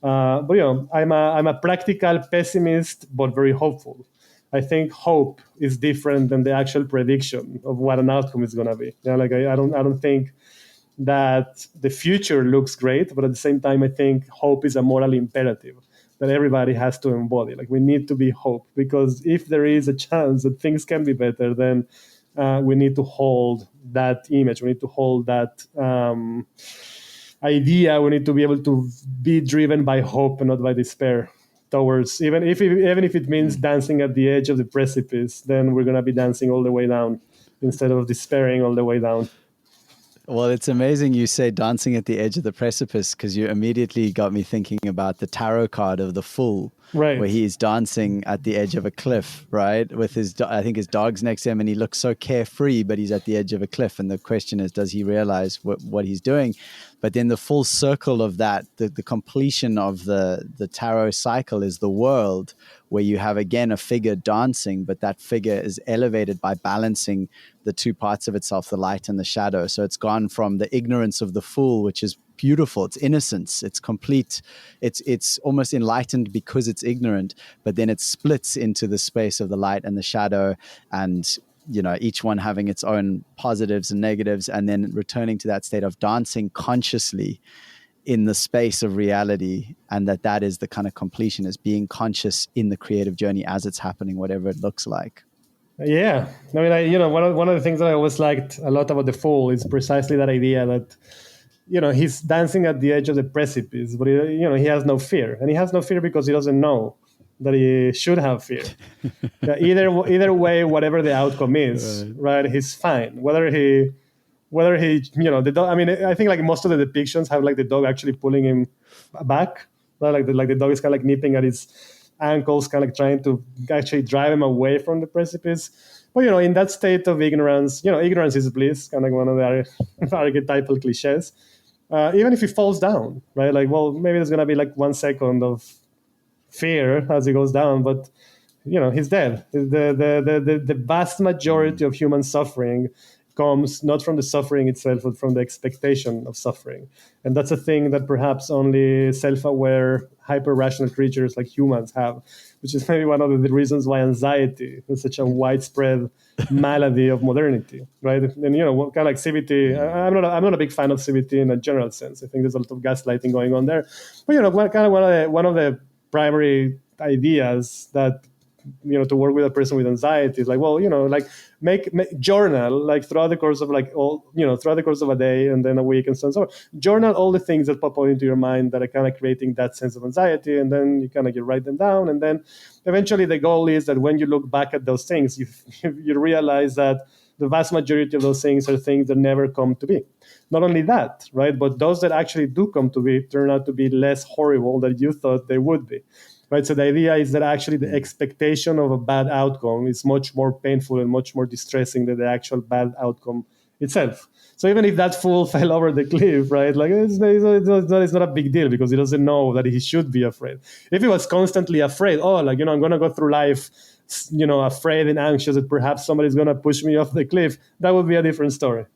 but I'm a practical pessimist, but very hopeful. I think hope is different than the actual prediction of what an outcome is going to be. Like I don't think that the future looks great, but at the same time, I think hope is a moral imperative that everybody has to embody. Like we need to be hope, because if there is a chance that things can be better, then we need to hold that image. We need to hold that idea. We need to be able to be driven by hope and not by despair towards, even if it means dancing at the edge of the precipice, then we're going to be dancing all the way down instead of despairing all the way down. Well, it's amazing you say dancing at the edge of the precipice, because you immediately got me thinking about the tarot card of the Fool, right, where he's dancing at the edge of a cliff, right? With I think his dog's next to him, and he looks so carefree, but he's at the edge of a cliff. And the question is, does he realize what he's doing? But then the full circle of that, the completion of the tarot cycle is the world, where you have, again, a figure dancing, but that figure is elevated by balancing the two parts of itself, the light and the shadow. So it's gone from the ignorance of the fool, which is beautiful, it's innocence, it's complete, it's almost enlightened because it's ignorant, but then it splits into the space of the light and the shadow, and each one having its own positives and negatives, and then returning to that state of dancing consciously in the space of reality. And that is the kind of completion, is being conscious in the creative journey as it's happening, whatever it looks like. Yeah, I mean, one of the things that I always liked a lot about the Fool is precisely that idea that he's dancing at the edge of the precipice, but he has no fear, and he has no fear because he doesn't know that he should have fear. Either way, whatever the outcome is, right, he's fine. Whether he the dog. I mean, I think like most of the depictions have like the dog actually pulling him back, right? Like the dog is kind of like nipping at his ankles, kind of like trying to actually drive him away from the precipice. But in that state of ignorance, ignorance is bliss, kind of like one of the archetypal cliches. Even if he falls down, right? Like, well, maybe there's gonna be like 1 second of fear as he goes down, but he's dead. The vast majority of human suffering comes not from the suffering itself, but from the expectation of suffering. And that's a thing that perhaps only self-aware, hyper-rational creatures like humans have, which is maybe one of the reasons why anxiety is such a widespread malady of modernity, right? And, you know, kind of like CBT, I'm not a big fan of CBT in a general sense. I think there's a lot of gaslighting going on there. But, you know, one of the primary ideas that, you know, to work with a person with anxiety is like, well, you know, like make journal, like throughout the course of throughout the course of a day and then a week and so on. So journal all the things that pop out into your mind that are kind of creating that sense of anxiety, and then you kind of write them down, and then eventually the goal is that when you look back at those things, you realize that the vast majority of those things are things that never come to be. Not only that, right, but those that actually do come to be turn out to be less horrible than you thought they would be. Right, so the idea is that actually the expectation of a bad outcome is much more painful and much more distressing than the actual bad outcome itself. So even if that fool fell over the cliff, right, like it's not a big deal because he doesn't know that he should be afraid. If he was constantly afraid, I'm going to go through life, you know, afraid and anxious that perhaps somebody's going to push me off the cliff, that would be a different story.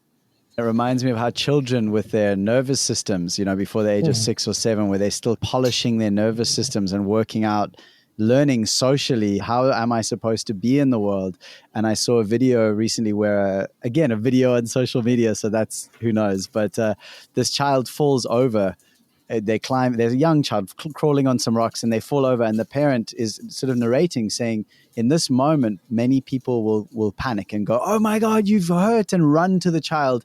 It reminds me of how children with their nervous systems, you know, before the age of 6 or 7, where they're still polishing their nervous systems and working out, learning socially, how am I supposed to be in the world? And I saw a video recently where, again, a video on social media, so that's, who knows, but this child falls over. They climb, there's a young child crawling on some rocks and they fall over, and the parent is sort of narrating, saying, in this moment, many people will panic and go, oh my God, you've hurt, and run to the child.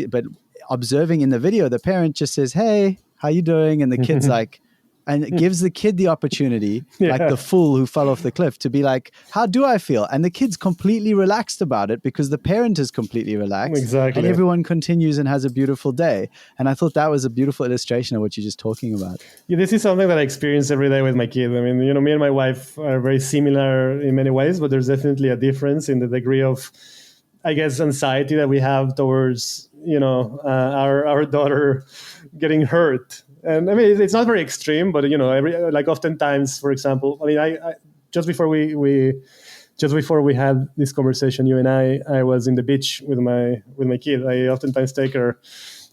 But observing in the video, the parent just says, hey, how you doing? And the kid's like, and it gives the kid the opportunity, like the fool who fell off the cliff, to be like, how do I feel? And the kid's completely relaxed about it because the parent is completely relaxed. Exactly. And everyone continues and has a beautiful day. And I thought that was a beautiful illustration of what you're just talking about. Yeah, this is something that I experience every day with my kid. I mean, you know, me and my wife are very similar in many ways, but there's definitely a difference in the degree of, I guess, anxiety that we have towards, you know, our daughter getting hurt. And I mean, it's not very extreme, but, you know, oftentimes, for example, I mean, I just before we had this conversation, you and I was in the beach with my kid. I oftentimes take her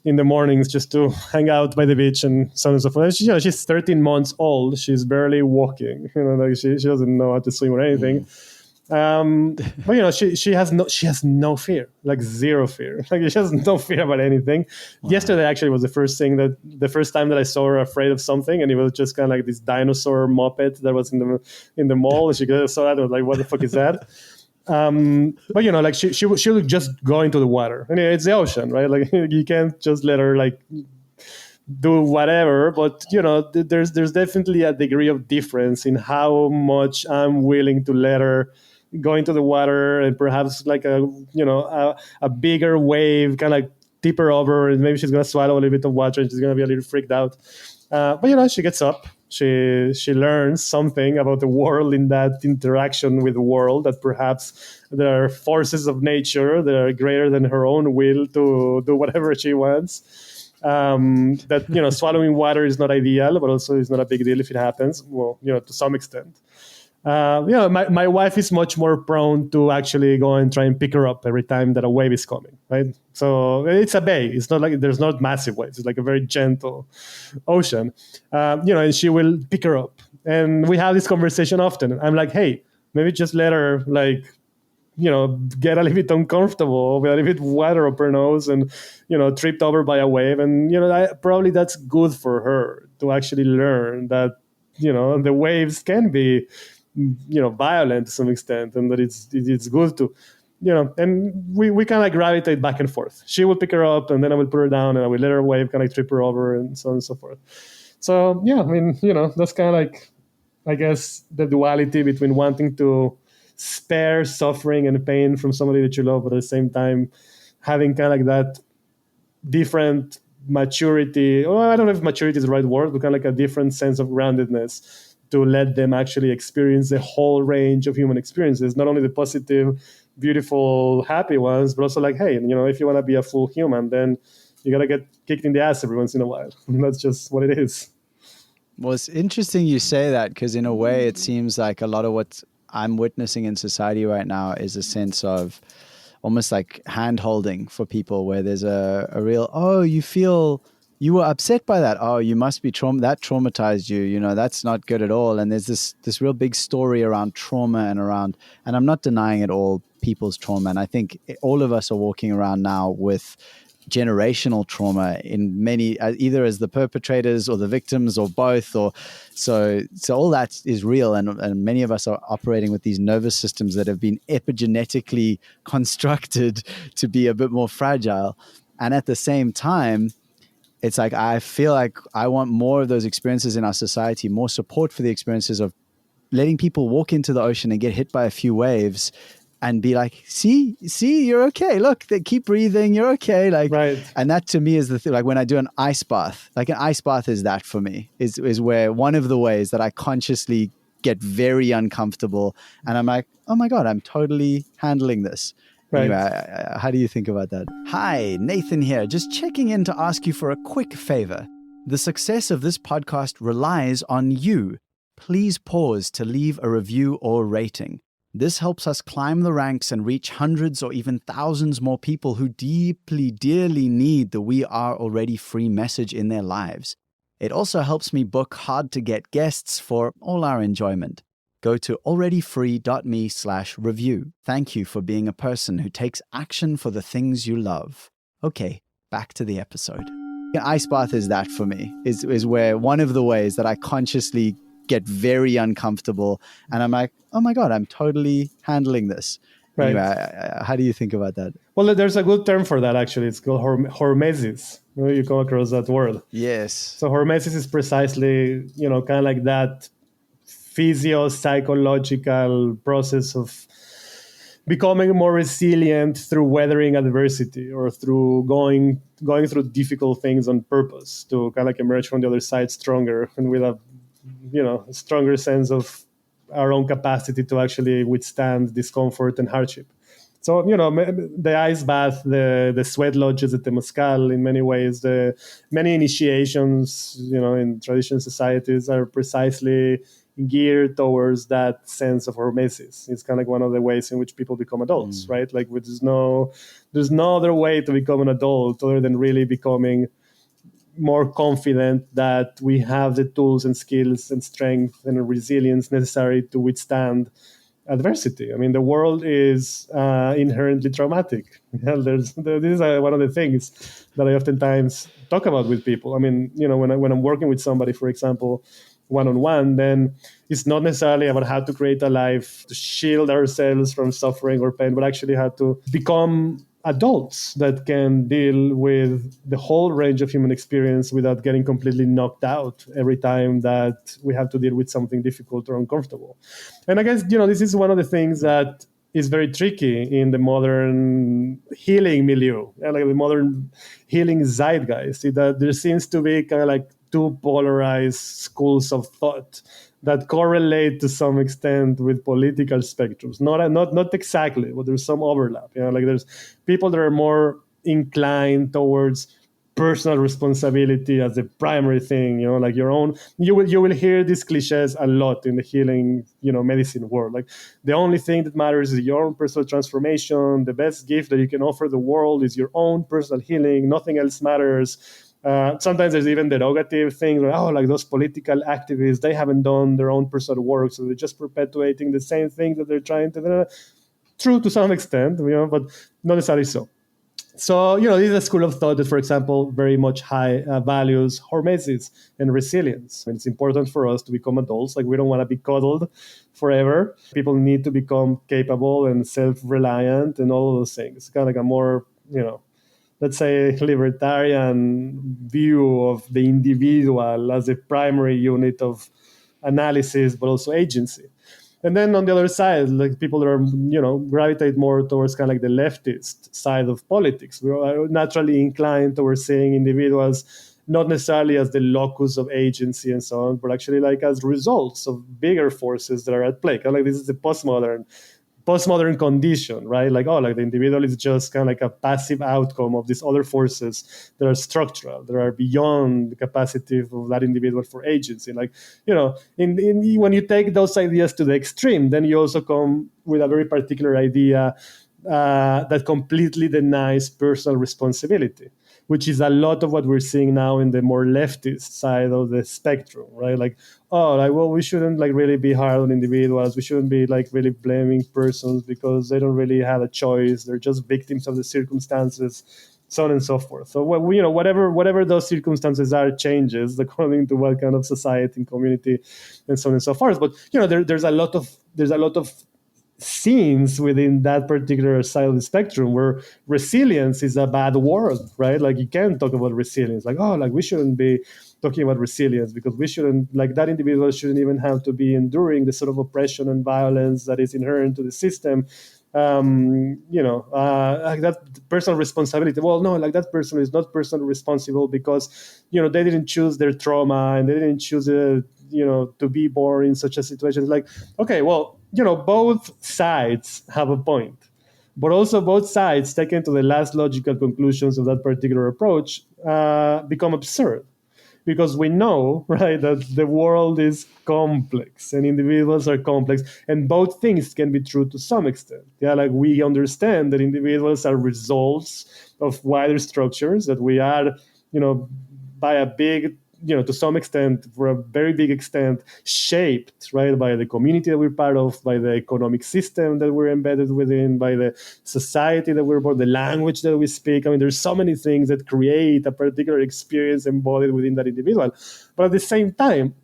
in the mornings just to hang out by the beach and so on and so forth. She, you know, she's 13 months old. She's barely walking. You know, like she doesn't know how to swim or anything. But you know, she has no fear, like zero fear. Like she has no fear about anything. Wow. Yesterday actually was the first time that I saw her afraid of something, and it was just kind of like this dinosaur moped that was in the mall. And she saw that and was like, "What the fuck is that?" But you know, like she would just go into the water. I mean, it's the ocean, right? Like you can't just let her like do whatever. But you know, there's definitely a degree of difference in how much I'm willing to let her go into the water, and perhaps like a bigger wave kind of like tip her over, and maybe she's going to swallow a little bit of water and she's going to be a little freaked out. But you know, she gets up, she learns something about the world in that interaction with the world, that perhaps there are forces of nature that are greater than her own will to do whatever she wants. That, you know, swallowing water is not ideal, but also it's not a big deal if it happens. Well, you know, to some extent. You know, my wife is much more prone to actually go and try and pick her up every time that a wave is coming, right? So it's a bay. It's not like there's not massive waves. It's like a very gentle ocean. You know, and she will pick her up. And we have this conversation often. I'm like, hey, maybe just let her, like, you know, get a little bit uncomfortable with a little bit water up her nose and, you know, tripped over by a wave. And, you know, probably that's good for her to actually learn that, you know, the waves can be, you know, violent to some extent, and that it's good to, you know, and we kind of gravitate back and forth. She will pick her up, and then I will put her down, and I will let her wave, kind of trip her over, and so on and so forth. So yeah, I mean, you know, that's kind of like, I guess, the duality between wanting to spare suffering and pain from somebody that you love, but at the same time having kind of like that different maturity, or I don't know if maturity is the right word, but kind of like a different sense of groundedness to let them actually experience the whole range of human experiences, not only the positive, beautiful, happy ones, but also like, hey, you know, if you want to be a full human, then you got to get kicked in the ass every once in a while. And that's just what it is. Well, it's interesting you say that, because in a way it seems like a lot of what I'm witnessing in society right now is a sense of, almost like hand holding for people, where there's a real, oh, you were upset by that. Oh, you must be that traumatized you. You know, that's not good at all. And there's this real big story around trauma and I'm not denying at all people's trauma. And I think all of us are walking around now with generational trauma in many, either as the perpetrators or the victims or both, or so all that is real, and many of us are operating with these nervous systems that have been epigenetically constructed to be a bit more fragile. And at the same time, it's like I feel like I want more of those experiences in our society, more support for the experiences of letting people walk into the ocean and get hit by a few waves and be like, see, you're okay. Look, they keep breathing. You're okay. Like, right. And that to me is the thing. Like when I do an ice bath, like an ice bath is that for me is where one of the ways that I consciously get very uncomfortable. And I'm like, oh my God, I'm totally handling this. Right. Anyway, how do you think about that? Hi, Nathan here. Just checking in to ask you for a quick favor. The success of this podcast relies on you. Please pause to leave a review or rating. This helps us climb the ranks and reach hundreds or even thousands more people who deeply, dearly need the We Are Already Free message in their lives. It also helps me book hard-to-get guests for all our enjoyment. Go to alreadyfree.me/review. Thank you for being a person who takes action for the things you love. Okay, back to the episode. An ice bath is that for me, is where one of the ways that I consciously get very uncomfortable and I'm like, oh my God, I'm totally handling this. Right. Anyway, how do you think about that? Well, there's a good term for that, actually. It's called hormesis. You come across that word. Yes. So hormesis is precisely, kind of like that physio-psychological process of becoming more resilient through weathering adversity or through going through difficult things on purpose to kind of like emerge from the other side stronger and with a stronger sense of our own capacity to actually withstand discomfort and hardship. So, the ice bath, the sweat lodges, the temazcal, in many ways, the many initiations, in traditional societies are precisely geared towards that sense of hormesis. It's kind of like one of the ways in which people become adults, right? Like, there's no other way to become an adult other than really becoming more confident that we have the tools and skills and strength and resilience necessary to withstand adversity. I mean, the world is inherently traumatic. This is one of the things that I oftentimes talk about with people. I mean, when I'm working with somebody, for example, one-on-one, then it's not necessarily about how to create a life to shield ourselves from suffering or pain, but actually how to become adults that can deal with the whole range of human experience without getting completely knocked out every time that we have to deal with something difficult or uncomfortable. And I guess, this is one of the things that is very tricky in the modern healing milieu, like the modern healing zeitgeist, that there seems to be kind of like two polarized schools of thought that correlate to some extent with political spectrums. Not exactly, but there's some overlap. Like there's people that are more inclined towards personal responsibility as the primary thing. Like your own. You will hear these cliches a lot in the healing, medicine world. Like the only thing that matters is your own personal transformation. The best gift that you can offer the world is your own personal healing. Nothing else matters. Sometimes there's even derogative things like those political activists, they haven't done their own personal work, so they're just perpetuating the same thing that they're trying to do. True to some extent, but not necessarily so. So, this is a school of thought that, for example, very much high values hormesis and resilience. And it's important for us to become adults. Like we don't want to be coddled forever. People need to become capable and self-reliant and all of those things. It's kind of like a more, let's say, libertarian view of the individual as a primary unit of analysis, but also agency. And then on the other side, like people that are, gravitate more towards kind of like the leftist side of politics. We are naturally inclined towards seeing individuals not necessarily as the locus of agency and so on, but actually like as results of bigger forces that are at play. Kind of like this is the postmodern condition, right? Like, the individual is just kind of like a passive outcome of these other forces that are structural, that are beyond the capacity of that individual for agency. Like, when you take those ideas to the extreme, then you also come with a very particular idea that completely denies personal responsibility, which is a lot of what we're seeing now in the more leftist side of the spectrum, right? Like, oh, like, well, we shouldn't like really be hard on individuals. We shouldn't be like really blaming persons because they don't really have a choice. They're just victims of the circumstances, so on and so forth. So, whatever those circumstances are changes according to what kind of society and community and so on and so forth. But, there's a lot of scenes within that particular side of the spectrum where resilience is a bad word, right? Like, you can't talk about resilience. Like, oh, like, we shouldn't be talking about resilience because we shouldn't, like, that individual shouldn't even have to be enduring the sort of oppression and violence that is inherent to the system. Like that personal responsibility. Well, no, like, that person is not personally responsible because, they didn't choose their trauma and they didn't choose, to be born in such a situation. It's like, okay, well, both sides have a point, but also both sides, taken to the last logical conclusions of that particular approach, become absurd. Because we know, right, that the world is complex and individuals are complex, and both things can be true to some extent. Yeah, like, we understand that individuals are results of wider structures, that we are, by a big, to some extent, for a very big extent, shaped, right, by the community that we're part of, by the economic system that we're embedded within, by the society that we're born, the language that we speak. I mean, there's so many things that create a particular experience embodied within that individual. But at the same time,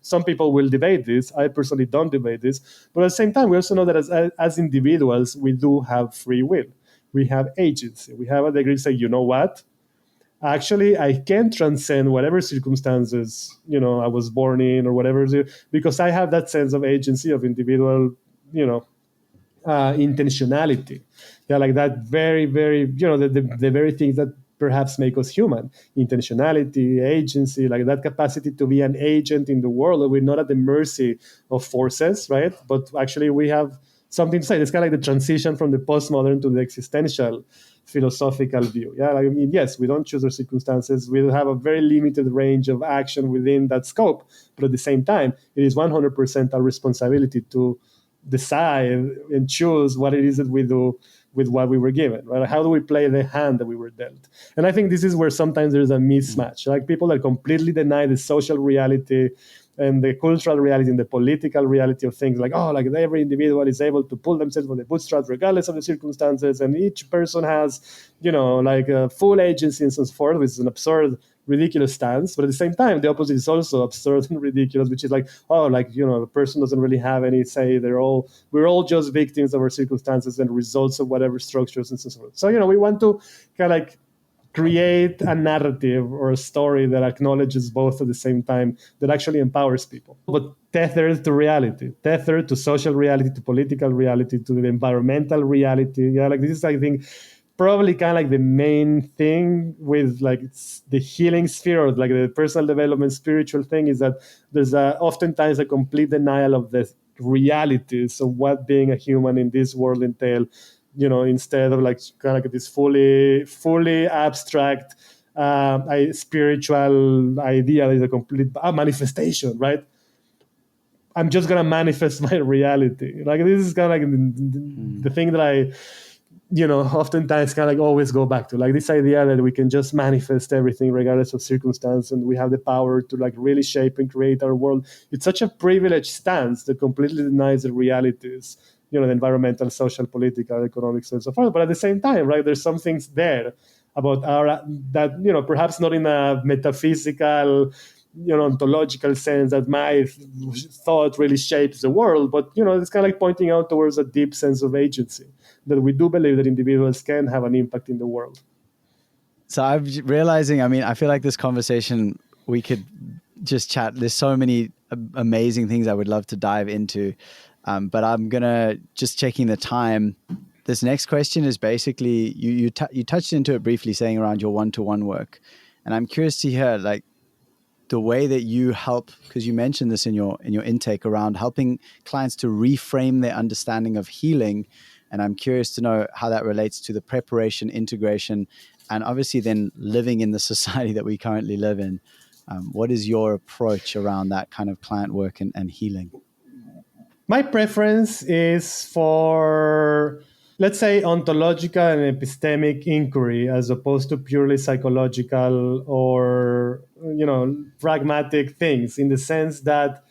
some people will debate this. I personally don't debate this. But at the same time, we also know that as individuals, we do have free will. We have agency. We have a degree to say, you know what? Actually, I can transcend whatever circumstances, I was born in or whatever, because I have that sense of agency, of individual, intentionality. Yeah, like that very, very, the very things that perhaps make us human. Intentionality, agency, like that capacity to be an agent in the world, that we're not at the mercy of forces, right? But actually we have something to say. It's kind of like the transition from the postmodern to the existential philosophical view. Yeah, like, I mean, yes, we don't choose our circumstances. We have a very limited range of action within that scope, but at the same time, it is 100% our responsibility to decide and choose what it is that we do with what we were given, right? How do we play the hand that we were dealt? And I think this is where sometimes there's a mismatch. Like, people that completely deny the social reality and the cultural reality and the political reality of things, like, oh, like, every individual is able to pull themselves from the bootstraps regardless of the circumstances, and each person has, like, a full agency and so forth, which is an absurd, ridiculous stance. But at the same time, the opposite is also absurd and ridiculous, which is like, oh, like, the person doesn't really have any say. We're all just victims of our circumstances and results of whatever structures and so forth. So, we want to kind of like create a narrative or a story that acknowledges both at the same time, that actually empowers people, but tethered to reality, tethered to social reality, to political reality, to the environmental reality. Yeah, like, this is, I think, probably kind of like the main thing with, like, the healing sphere, or like the personal development spiritual thing, is that there's oftentimes a complete denial of the realities of what being a human in this world entail, instead of like kind of like this fully abstract spiritual idea that is a complete manifestation, right? I'm just going to manifest my reality. Like, this is kind of like the thing that I, oftentimes kind of like always go back to, like, this idea that we can just manifest everything regardless of circumstance, and we have the power to like really shape and create our world. It's such a privileged stance that completely denies the realities, the environmental, social, political, economic, and so forth. But at the same time, right, there's some things there about that, perhaps not in a metaphysical, ontological sense that my thought really shapes the world, but, it's kind of like pointing out towards a deep sense of agency, that we do believe that individuals can have an impact in the world. So I'm realizing, I feel like this conversation, we could just chat. There's so many amazing things I would love to dive into. But I'm going to, just checking the time. This next question is basically, you touched into it briefly, saying around your one-to-one work. And I'm curious to hear, like, the way that you help, because you mentioned this in your intake, around helping clients to reframe their understanding of healing. And I'm curious to know how that relates to the preparation, integration, and obviously then living in the society that we currently live in. What is your approach around that kind of client work and healing? My preference is for let's say, ontological and epistemic inquiry as opposed to purely psychological or, pragmatic things, in the sense that,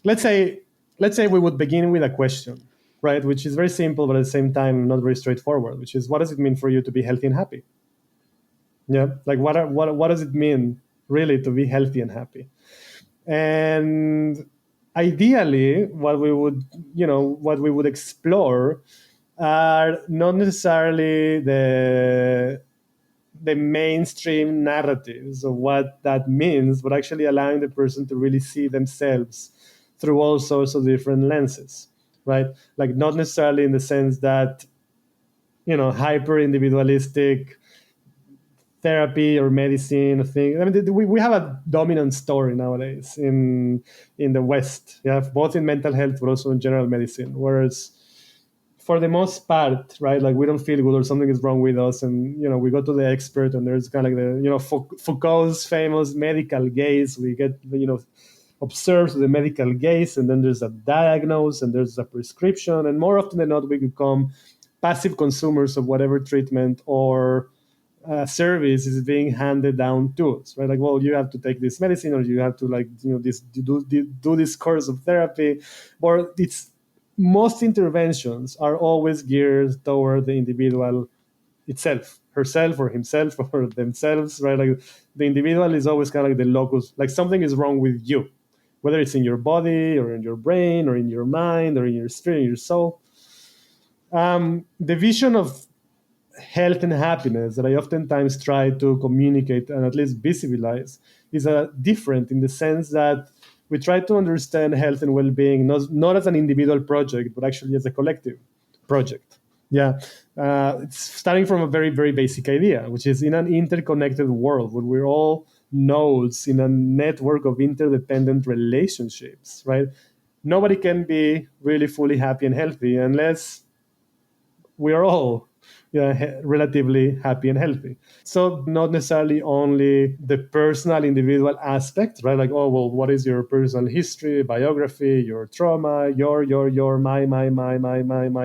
let's say we would begin with a question, right, which is very simple, but at the same time not very straightforward, which is, what does it mean for you to be healthy and happy? Yeah, like what does it mean really to be healthy and happy? And ideally, what we would explore are not necessarily the mainstream narratives of what that means, but actually allowing the person to really see themselves through all sorts of different lenses, right? Like not necessarily in the sense that, hyper individualistic therapy or medicine thing. I mean, we have a dominant story nowadays in the West, yeah, both in mental health but also in general medicine. Whereas, for the most part, right, like we don't feel good or something is wrong with us, and we go to the expert, and there's kind of like the Foucault's famous medical gaze. We get observed with the medical gaze, and then there's a diagnosis and there's a prescription, and more often than not, we become passive consumers of whatever treatment or service is being handed down to us, right? Like, well, you have to take this medicine, or you have to do this course of therapy, or it's most interventions are always geared toward the individual itself, herself or himself or themselves, right? Like the individual is always kind of like the locus, like something is wrong with you, whether it's in your body or in your brain or in your mind or in your spirit, in your soul. The vision of health and happiness that I oftentimes try to communicate and at least visualize is different, in the sense that we try to understand health and well-being not as an individual project, but actually as a collective project. Yeah, it's starting from a very, very basic idea, which is in an interconnected world where we're all nodes in a network of interdependent relationships, right? Nobody can be really fully happy and healthy unless we are all relatively happy and healthy. So not necessarily only the personal individual aspect, right? Like, oh, well, what is your personal history, biography, your trauma, your, my,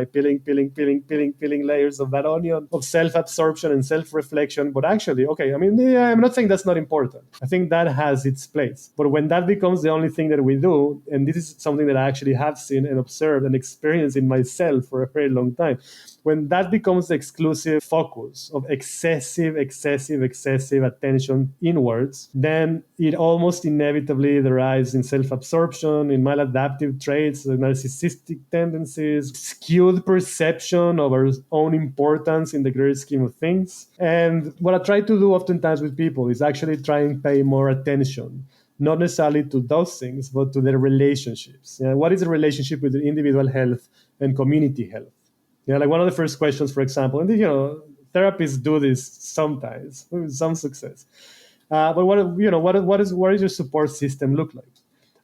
peeling layers of that onion of self-absorption and self-reflection. But actually, okay, I mean, I'm not saying that's not important. I think that has its place. But when that becomes the only thing that we do, and this is something that I actually have seen and observed and experienced in myself for a very long time, when that becomes the exclusive focus of excessive attention inwards, then it almost inevitably derives in self-absorption, in maladaptive traits, narcissistic tendencies, skewed perception of our own importance in the greater scheme of things. And what I try to do oftentimes with people is actually try and pay more attention, not necessarily to those things, but to their relationships. What is the relationship with the individual health and community health? Like one of the first questions, for example, and therapists do this sometimes with some success. But what does your support system look like?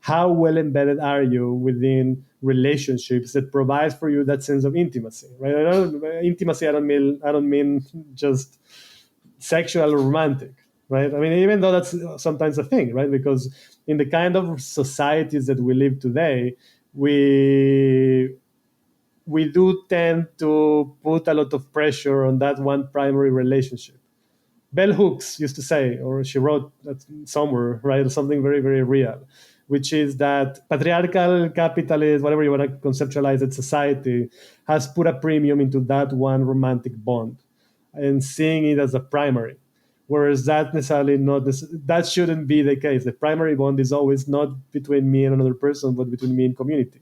How well embedded are you within relationships that provide for you that sense of intimacy? Right? I don't mean just sexual or romantic. Right? I mean, even though that's sometimes a thing, right? Because in the kind of societies that we live today, we do tend to put a lot of pressure on that one primary relationship. Bell Hooks used to say, or she wrote somewhere, right, something very, very real, which is that patriarchal, capitalist, whatever you want to conceptualize it, society has put a premium into that one romantic bond and seeing it as a primary. Whereas that shouldn't be the case. The primary bond is always not between me and another person, but between me and community.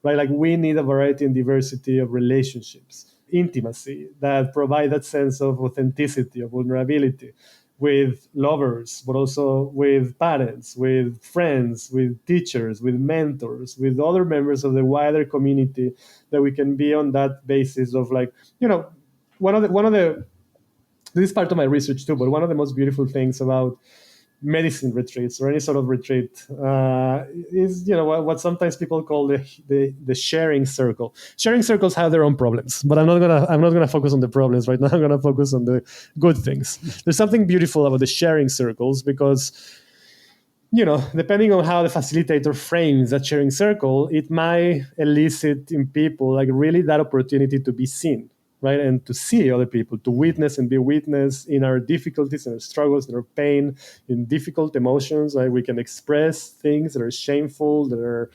Right? Like we need a variety and diversity of relationships, intimacy that provide that sense of authenticity, of vulnerability with lovers, but also with parents, with friends, with teachers, with mentors, with other members of the wider community, that we can be on that basis of one of the this is part of my research too, but one of the most beautiful things about medicine retreats or any sort of retreat is what sometimes people call the sharing circle. Sharing circles have their own problems, but I'm not gonna focus on the problems right now. I'm gonna focus on the good things. There's something beautiful about the sharing circles, because depending on how the facilitator frames that sharing circle, it might elicit in people like really that opportunity to be seen, right? And to see other people, to witness and be witness in our difficulties, in our struggles, in our pain, in difficult emotions. Like we can express things that are shameful, that are,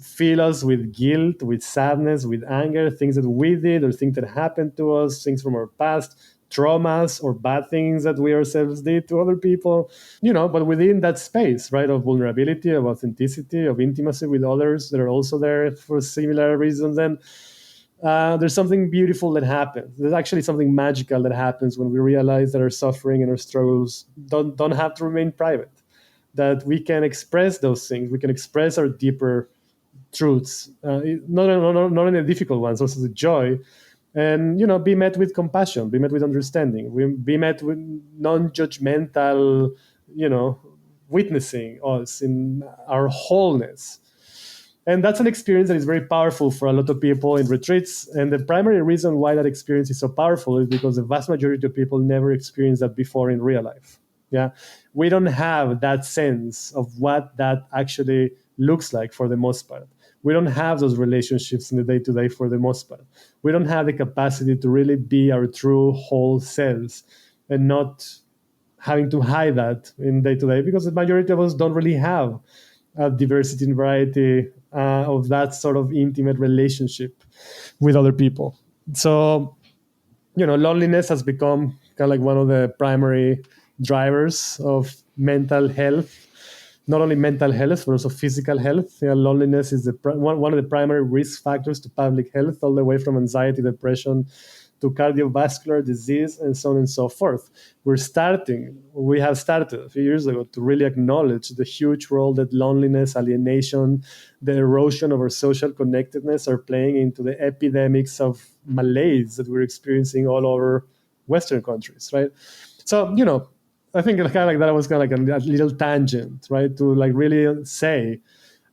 fill us with guilt, with sadness, with anger, things that we did or things that happened to us, things from our past, traumas or bad things that we ourselves did to other people, but within that space, right, of vulnerability, of authenticity, of intimacy with others that are also there for similar reasons. And there's something beautiful that happens. There's actually something magical that happens when we realize that our suffering and our struggles don't have to remain private, that we can express those things. We can express our deeper truths, not in the difficult ones, also the joy, and be met with compassion, be met with understanding, be met with non-judgmental, witnessing us in our wholeness. And that's an experience that is very powerful for a lot of people in retreats. And the primary reason why that experience is so powerful is because the vast majority of people never experienced that before in real life. Yeah, we don't have that sense of what that actually looks like for the most part. We don't have those relationships in the day-to-day for the most part. We don't have the capacity to really be our true whole selves and not having to hide that in day-to-day, because the majority of us don't really have a diversity and variety of that sort of intimate relationship with other people. So, loneliness has become kind of like one of the primary drivers of mental health. Not only mental health, but also physical health. Loneliness is one of the primary risk factors to public health, all the way from anxiety, depression, to cardiovascular disease, and so on and so forth. We have started a few years ago to really acknowledge the huge role that loneliness, alienation, the erosion of our social connectedness are playing into the epidemics of malaise that we're experiencing all over Western countries, right? So, I think kind of like that was kind of like a little tangent, right? To like really say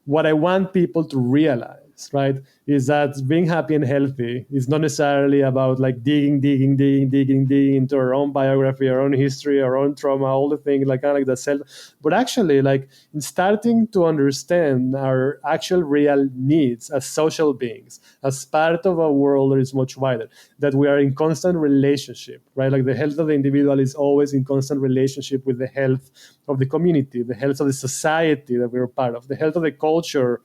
what I want people to realize, right? Is that being happy and healthy is not necessarily about like digging into our own biography, our own history, our own trauma, all the things like kind of like the self, but actually like in starting to understand our actual real needs as social beings, as part of a world that is much wider, that we are in constant relationship, right? Like the health of the individual is always in constant relationship with the health of the community, the health of the society that we're part of, the health of the culture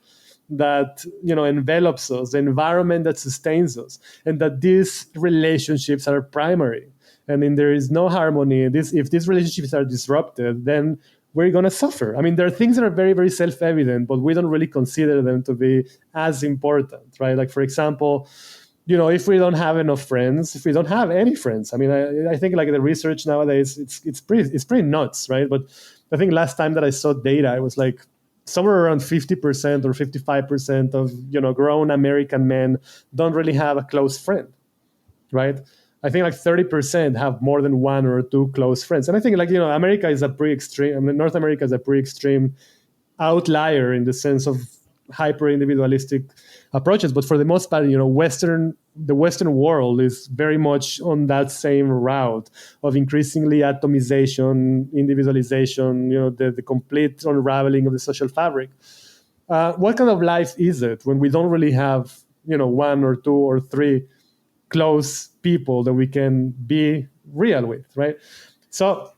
that envelops us, the environment that sustains us, and that these relationships are primary. And then there is no harmony. If these relationships are disrupted, then we're going to suffer. I mean, there are things that are very, very self-evident, but we don't really consider them to be as important, right? Like, for example, if we don't have enough friends, if we don't have any friends, I mean, I think like the research nowadays, it's pretty nuts, right? But I think last time that I saw data, it was like somewhere around 50% or 55% of grown American men don't really have a close friend, right? I think like 30% have more than one or two close friends. And I think like, America is a pretty extreme, I mean, North America is a pretty extreme outlier in the sense of hyper individualistic approaches. But for the most part, the Western world is very much on that same route of increasingly atomization, individualization, the complete unraveling of the social fabric. What kind of life is it when we don't really have, one or two or three close people that we can be real with, right? So,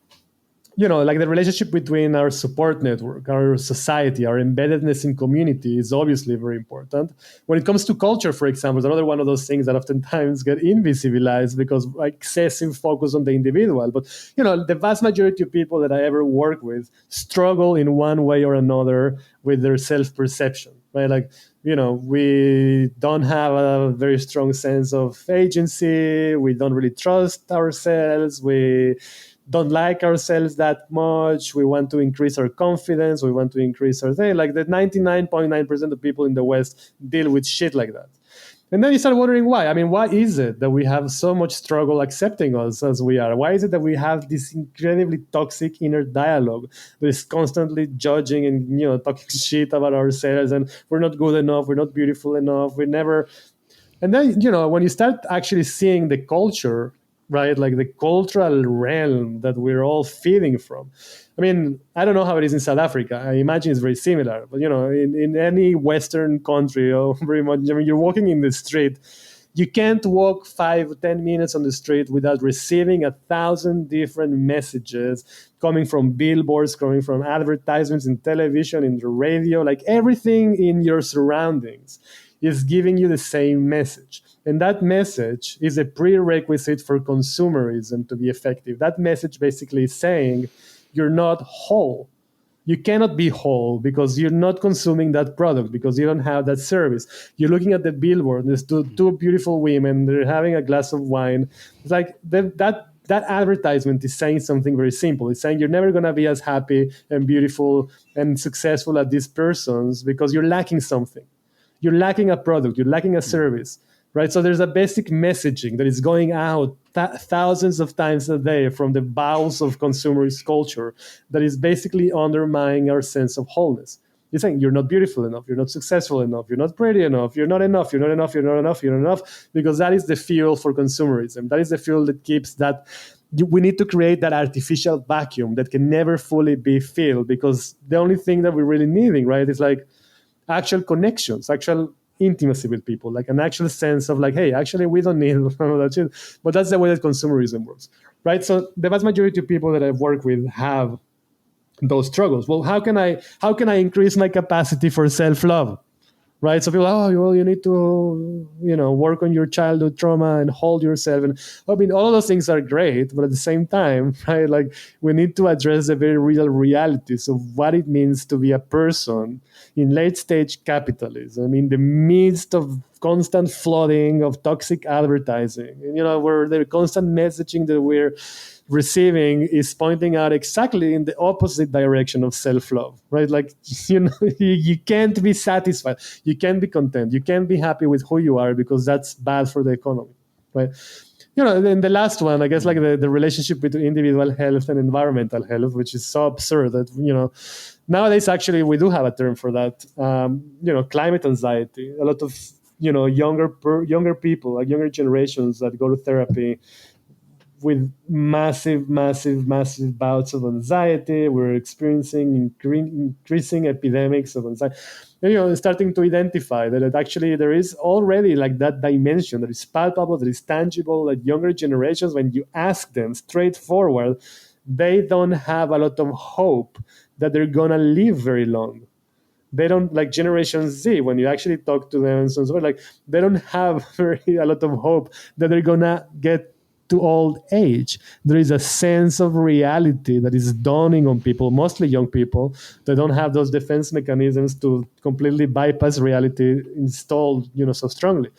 like the relationship between our support network, our society, our embeddedness in community is obviously very important. When it comes to culture, for example, is another one of those things that oftentimes get invisibilized because excessive focus on the individual. But, the vast majority of people that I ever work with struggle in one way or another with their self-perception, right? Like, we don't have a very strong sense of agency. We don't really trust ourselves. We don't like ourselves that much. We want to increase our confidence. We want to increase our thing. Like the 99.9% of people in the West deal with shit like that. And then you start wondering why. I mean, why is it that we have so much struggle accepting us as we are? Why is it that we have this incredibly toxic inner dialogue that is constantly judging and, talking shit about ourselves, and we're not good enough, we're not beautiful enough, we never... And then, when you start actually seeing the culture right? Like the cultural realm that we're all feeding from. I mean, I don't know how it is in South Africa. I imagine it's very similar. But, in any Western country, or very much, you're walking in the street, you can't walk 5-10 minutes on the street without receiving 1,000 different messages coming from billboards, coming from advertisements in television, in the radio, like everything in your surroundings is giving you the same message. And that message is a prerequisite for consumerism to be effective. That message basically is saying you're not whole. You cannot be whole because you're not consuming that product, because you don't have that service. You're looking at the billboard, there's two beautiful women, they're having a glass of wine. It's like that advertisement is saying something very simple. It's saying you're never going to be as happy and beautiful and successful as these persons because you're lacking something. You're lacking a product, you're lacking a service, right? So there's a basic messaging that is going out thousands of times a day from the bowels of consumerist culture that is basically undermining our sense of wholeness. It's saying you're not beautiful enough, you're not successful enough, you're not pretty enough, you're not enough, you're not enough, you're not enough, you're not enough, because that is the fuel for consumerism. That is the fuel that keeps that. We need to create that artificial vacuum that can never fully be filled, because the only thing that we're really needing, right, is like actual connections, actual intimacy with people, like an actual sense of like, hey, actually we don't need all that shit. But that's the way that consumerism works, right? So the vast majority of people that I've worked with have those struggles. Well, how can I increase my capacity for self-love? Right? So people, you need to, work on your childhood trauma and hold yourself. And I mean, all of those things are great, but at the same time, right? Like we need to address the very real realities of what it means to be a person in late stage capitalism, in the midst of constant flooding of toxic advertising, and, where the constant messaging that we're receiving is pointing out exactly in the opposite direction of self-love, right? Like, you can't be satisfied. You can't be content. You can't be happy with who you are because that's bad for the economy, right? Then the last one, I guess, like the relationship between individual health and environmental health, which is so absurd that, nowadays, actually, we do have a term for that, climate anxiety. A lot of, younger people, like younger generations that go to therapy with massive bouts of anxiety. We're experiencing increasing epidemics of anxiety. And, starting to identify that actually there is already like that dimension that is palpable, that is tangible. Like younger generations, when you ask them straightforward, they don't have a lot of hope that they're gonna live very long. They don't, like Generation Z, when you actually talk to them and so on, like they don't have a lot of hope that they're gonna get to old age. There is a sense of reality that is dawning on people, mostly young people, that don't have those defense mechanisms to completely bypass reality installed, so strongly.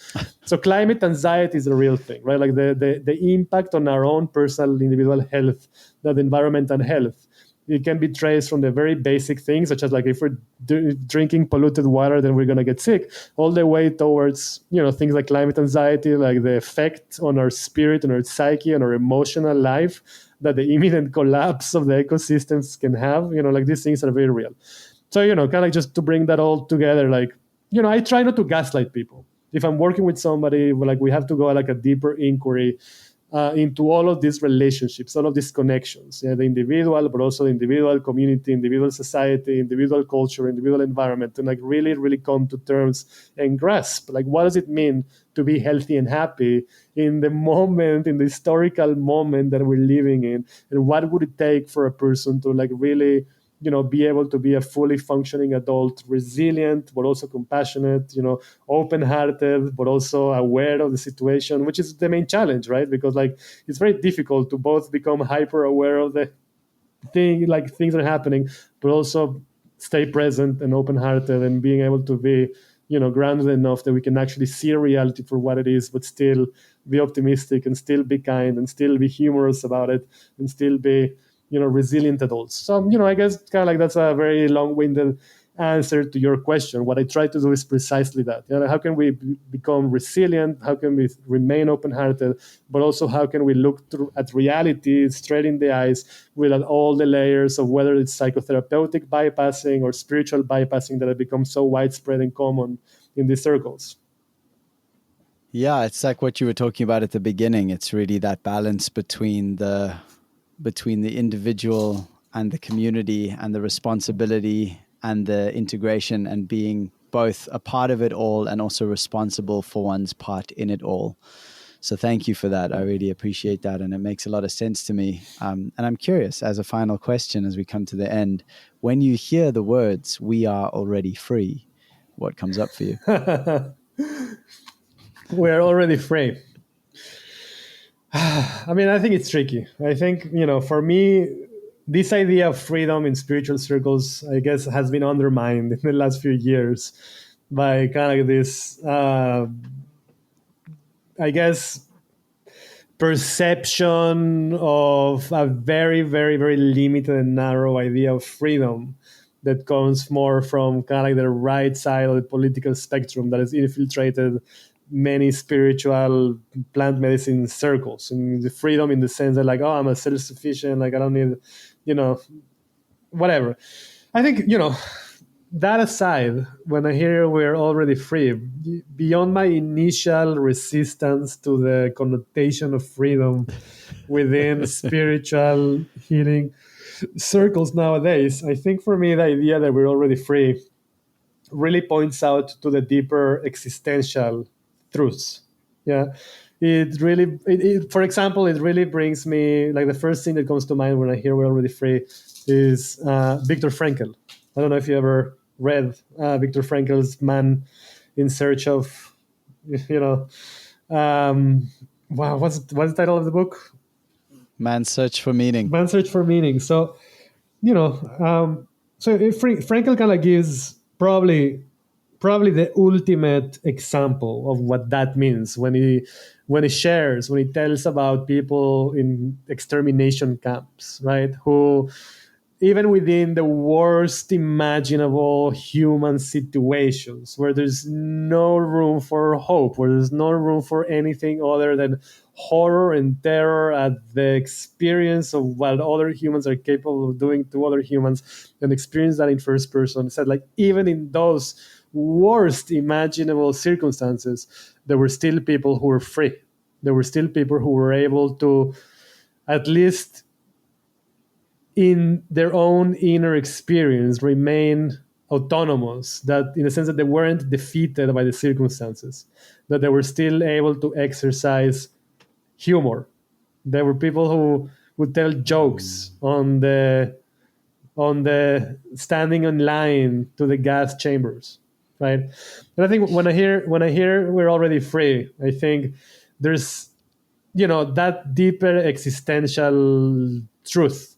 So climate anxiety is a real thing, right? Like the impact on our own personal individual health, that environmental health. It can be traced from the very basic things, such as like if we're drinking polluted water, then we're going to get sick, all the way towards, things like climate anxiety, like the effect on our spirit, on our psyche, on our emotional life that the imminent collapse of the ecosystems can have. Like these things are very real. So, kind of like just to bring that all together, like, I try not to gaslight people. If I'm working with somebody, like we have to go like a deeper inquiry into all of these relationships, all of these connections, the individual, but also the individual community, individual society, individual culture, individual environment, and like really come to terms and grasp, like, what does it mean to be healthy and happy in the moment, in the historical moment that we're living in, and what would it take for a person to like really, be able to be a fully functioning adult, resilient, but also compassionate, open-hearted, but also aware of the situation, which is the main challenge, right? Because like it's very difficult to both become hyper-aware of the thing, like things are happening, but also stay present and open-hearted and being able to be, grounded enough that we can actually see reality for what it is, but still be optimistic and still be kind and still be humorous about it and still be, resilient adults. So, I guess kind of like that's a very long-winded answer to your question. What I try to do is precisely that. How can we become resilient? How can we remain open-hearted? But also, how can we look at reality straight in the eyes without all the layers of whether it's psychotherapeutic bypassing or spiritual bypassing that have become so widespread and common in these circles? Yeah, it's like what you were talking about at the beginning. It's really that balance between the individual and the community and the responsibility and the integration and being both a part of it all and also responsible for one's part in it all. So thank you for that. I really appreciate that. And it makes a lot of sense to me. And I'm curious, as a final question, as we come to the end, when you hear the words, "we are already free," what comes up for you? We're already free. I mean, I think it's tricky. I think, for me, this idea of freedom in spiritual circles, I guess, has been undermined in the last few years by kind of this, I guess, perception of a very, very, very limited and narrow idea of freedom that comes more from kind of like the right side of the political spectrum that has infiltrated many spiritual plant medicine circles. And the freedom in the sense that like, oh, I'm a self-sufficient, like I don't need, whatever. I think, that aside, when I hear we're already free, beyond my initial resistance to the connotation of freedom within spiritual healing circles nowadays, I think for me, the idea that we're already free really points out to the deeper existential truths. Yeah. For example, it really brings me, like the first thing that comes to mind when I hear we're already free is Viktor Frankl. I don't know if you ever read Viktor Frankl's Man in Search of, wow, what's the title of the book? Man's Search for Meaning. Man's Search for Meaning. So, Frankl kind of gives probably the ultimate example of what that means when he tells about people in extermination camps, right? Who, even within the worst imaginable human situations, where there's no room for hope, where there's no room for anything other than horror and terror at the experience of what other humans are capable of doing to other humans, and experience that in first person. It said, like, even in those worst imaginable circumstances, there were still people who were free. There were still people who were able to, at least in their own inner experience, remain autonomous, that in the sense that they weren't defeated by the circumstances, that they were still able to exercise humor. There were people who would tell jokes on the standing in line to the gas chambers, right? And I think when I hear we're already free, I think there's that deeper existential truth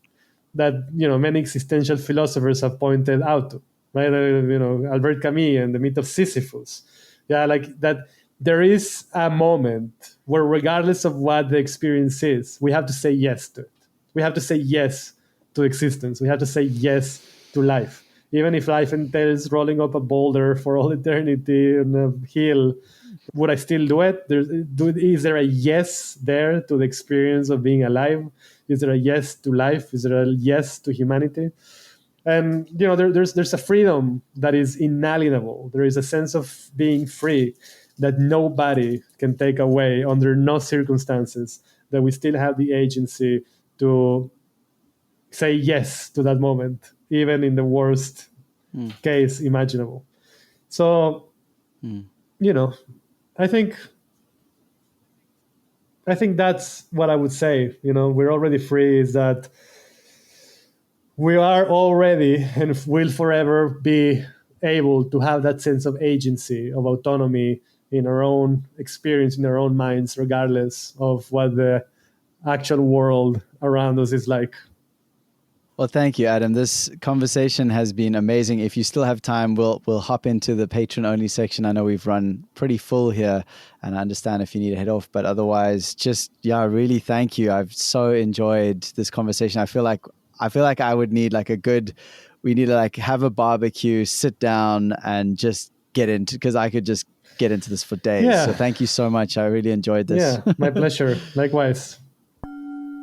that many existential philosophers have pointed out to, right? Albert Camus and the myth of Sisyphus. Yeah, like that. There is a moment where, regardless of what the experience is, we have to say yes to it. We have to say yes to existence. We have to say yes to life. Even if life entails rolling up a boulder for all eternity on a hill, would I still do it? Is there a yes there to the experience of being alive? Is there a yes to life? Is there a yes to humanity? And there's a freedom that is inalienable. There is a sense of being free that nobody can take away under no circumstances, that we still have the agency to say yes to that moment, even in the worst case imaginable. So, I think that's what I would say. We're already free, is that we are already and will forever be able to have that sense of agency, of autonomy in our own experience, in our own minds, regardless of what the actual world around us is like. Well, thank you, Adam. This conversation has been amazing. If you still have time, we'll hop into the patron-only section. I know we've run pretty full here, and I understand if you need to head off. But otherwise, really thank you. I've so enjoyed this conversation. I feel like I would need we need to like have a barbecue, sit down, and just get into, because I could just get into this for days. Yeah. So thank you so much. I really enjoyed this. Yeah, my pleasure. Likewise.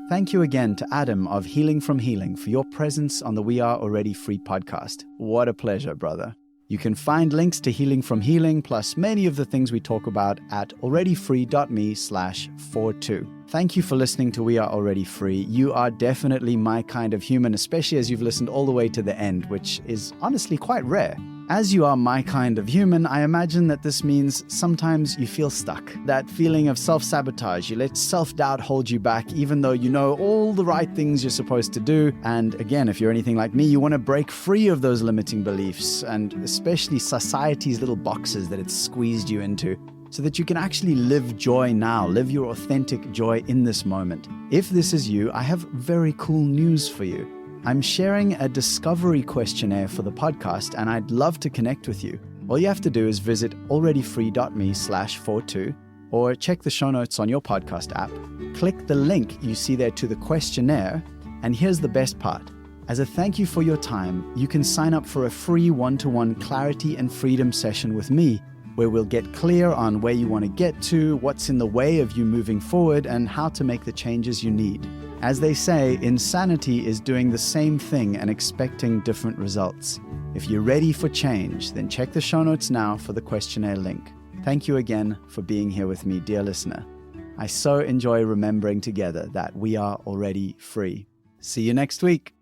Thank you again to Adam of Healing from Healing for your presence on the We Are Already Free podcast. What a pleasure, brother. You can find links to Healing from Healing, plus many of the things we talk about at alreadyfree.me/42. Thank you for listening to We Are Already Free. You are definitely my kind of human, especially as you've listened all the way to the end, which is honestly quite rare. As you are my kind of human, I imagine that this means sometimes you feel stuck. That feeling of self-sabotage. You let self-doubt hold you back, even though you know all the right things you're supposed to do. And again, if you're anything like me, you want to break free of those limiting beliefs, and especially society's little boxes that it's squeezed you into, so that you can actually live joy now, live your authentic joy in this moment. If this is you, I have very cool news for you. I'm sharing a discovery questionnaire for the podcast, and I'd love to connect with you. All you have to do is visit alreadyfree.me/42 or check the show notes on your podcast app. Click the link you see there to the questionnaire, and here's the best part. As a thank you for your time, you can sign up for a free one-to-one clarity and freedom session with me, where we'll get clear on where you want to get to, what's in the way of you moving forward, and how to make the changes you need. As they say, insanity is doing the same thing and expecting different results. If you're ready for change, then check the show notes now for the questionnaire link. Thank you again for being here with me, dear listener. I so enjoy remembering together that we are already free. See you next week.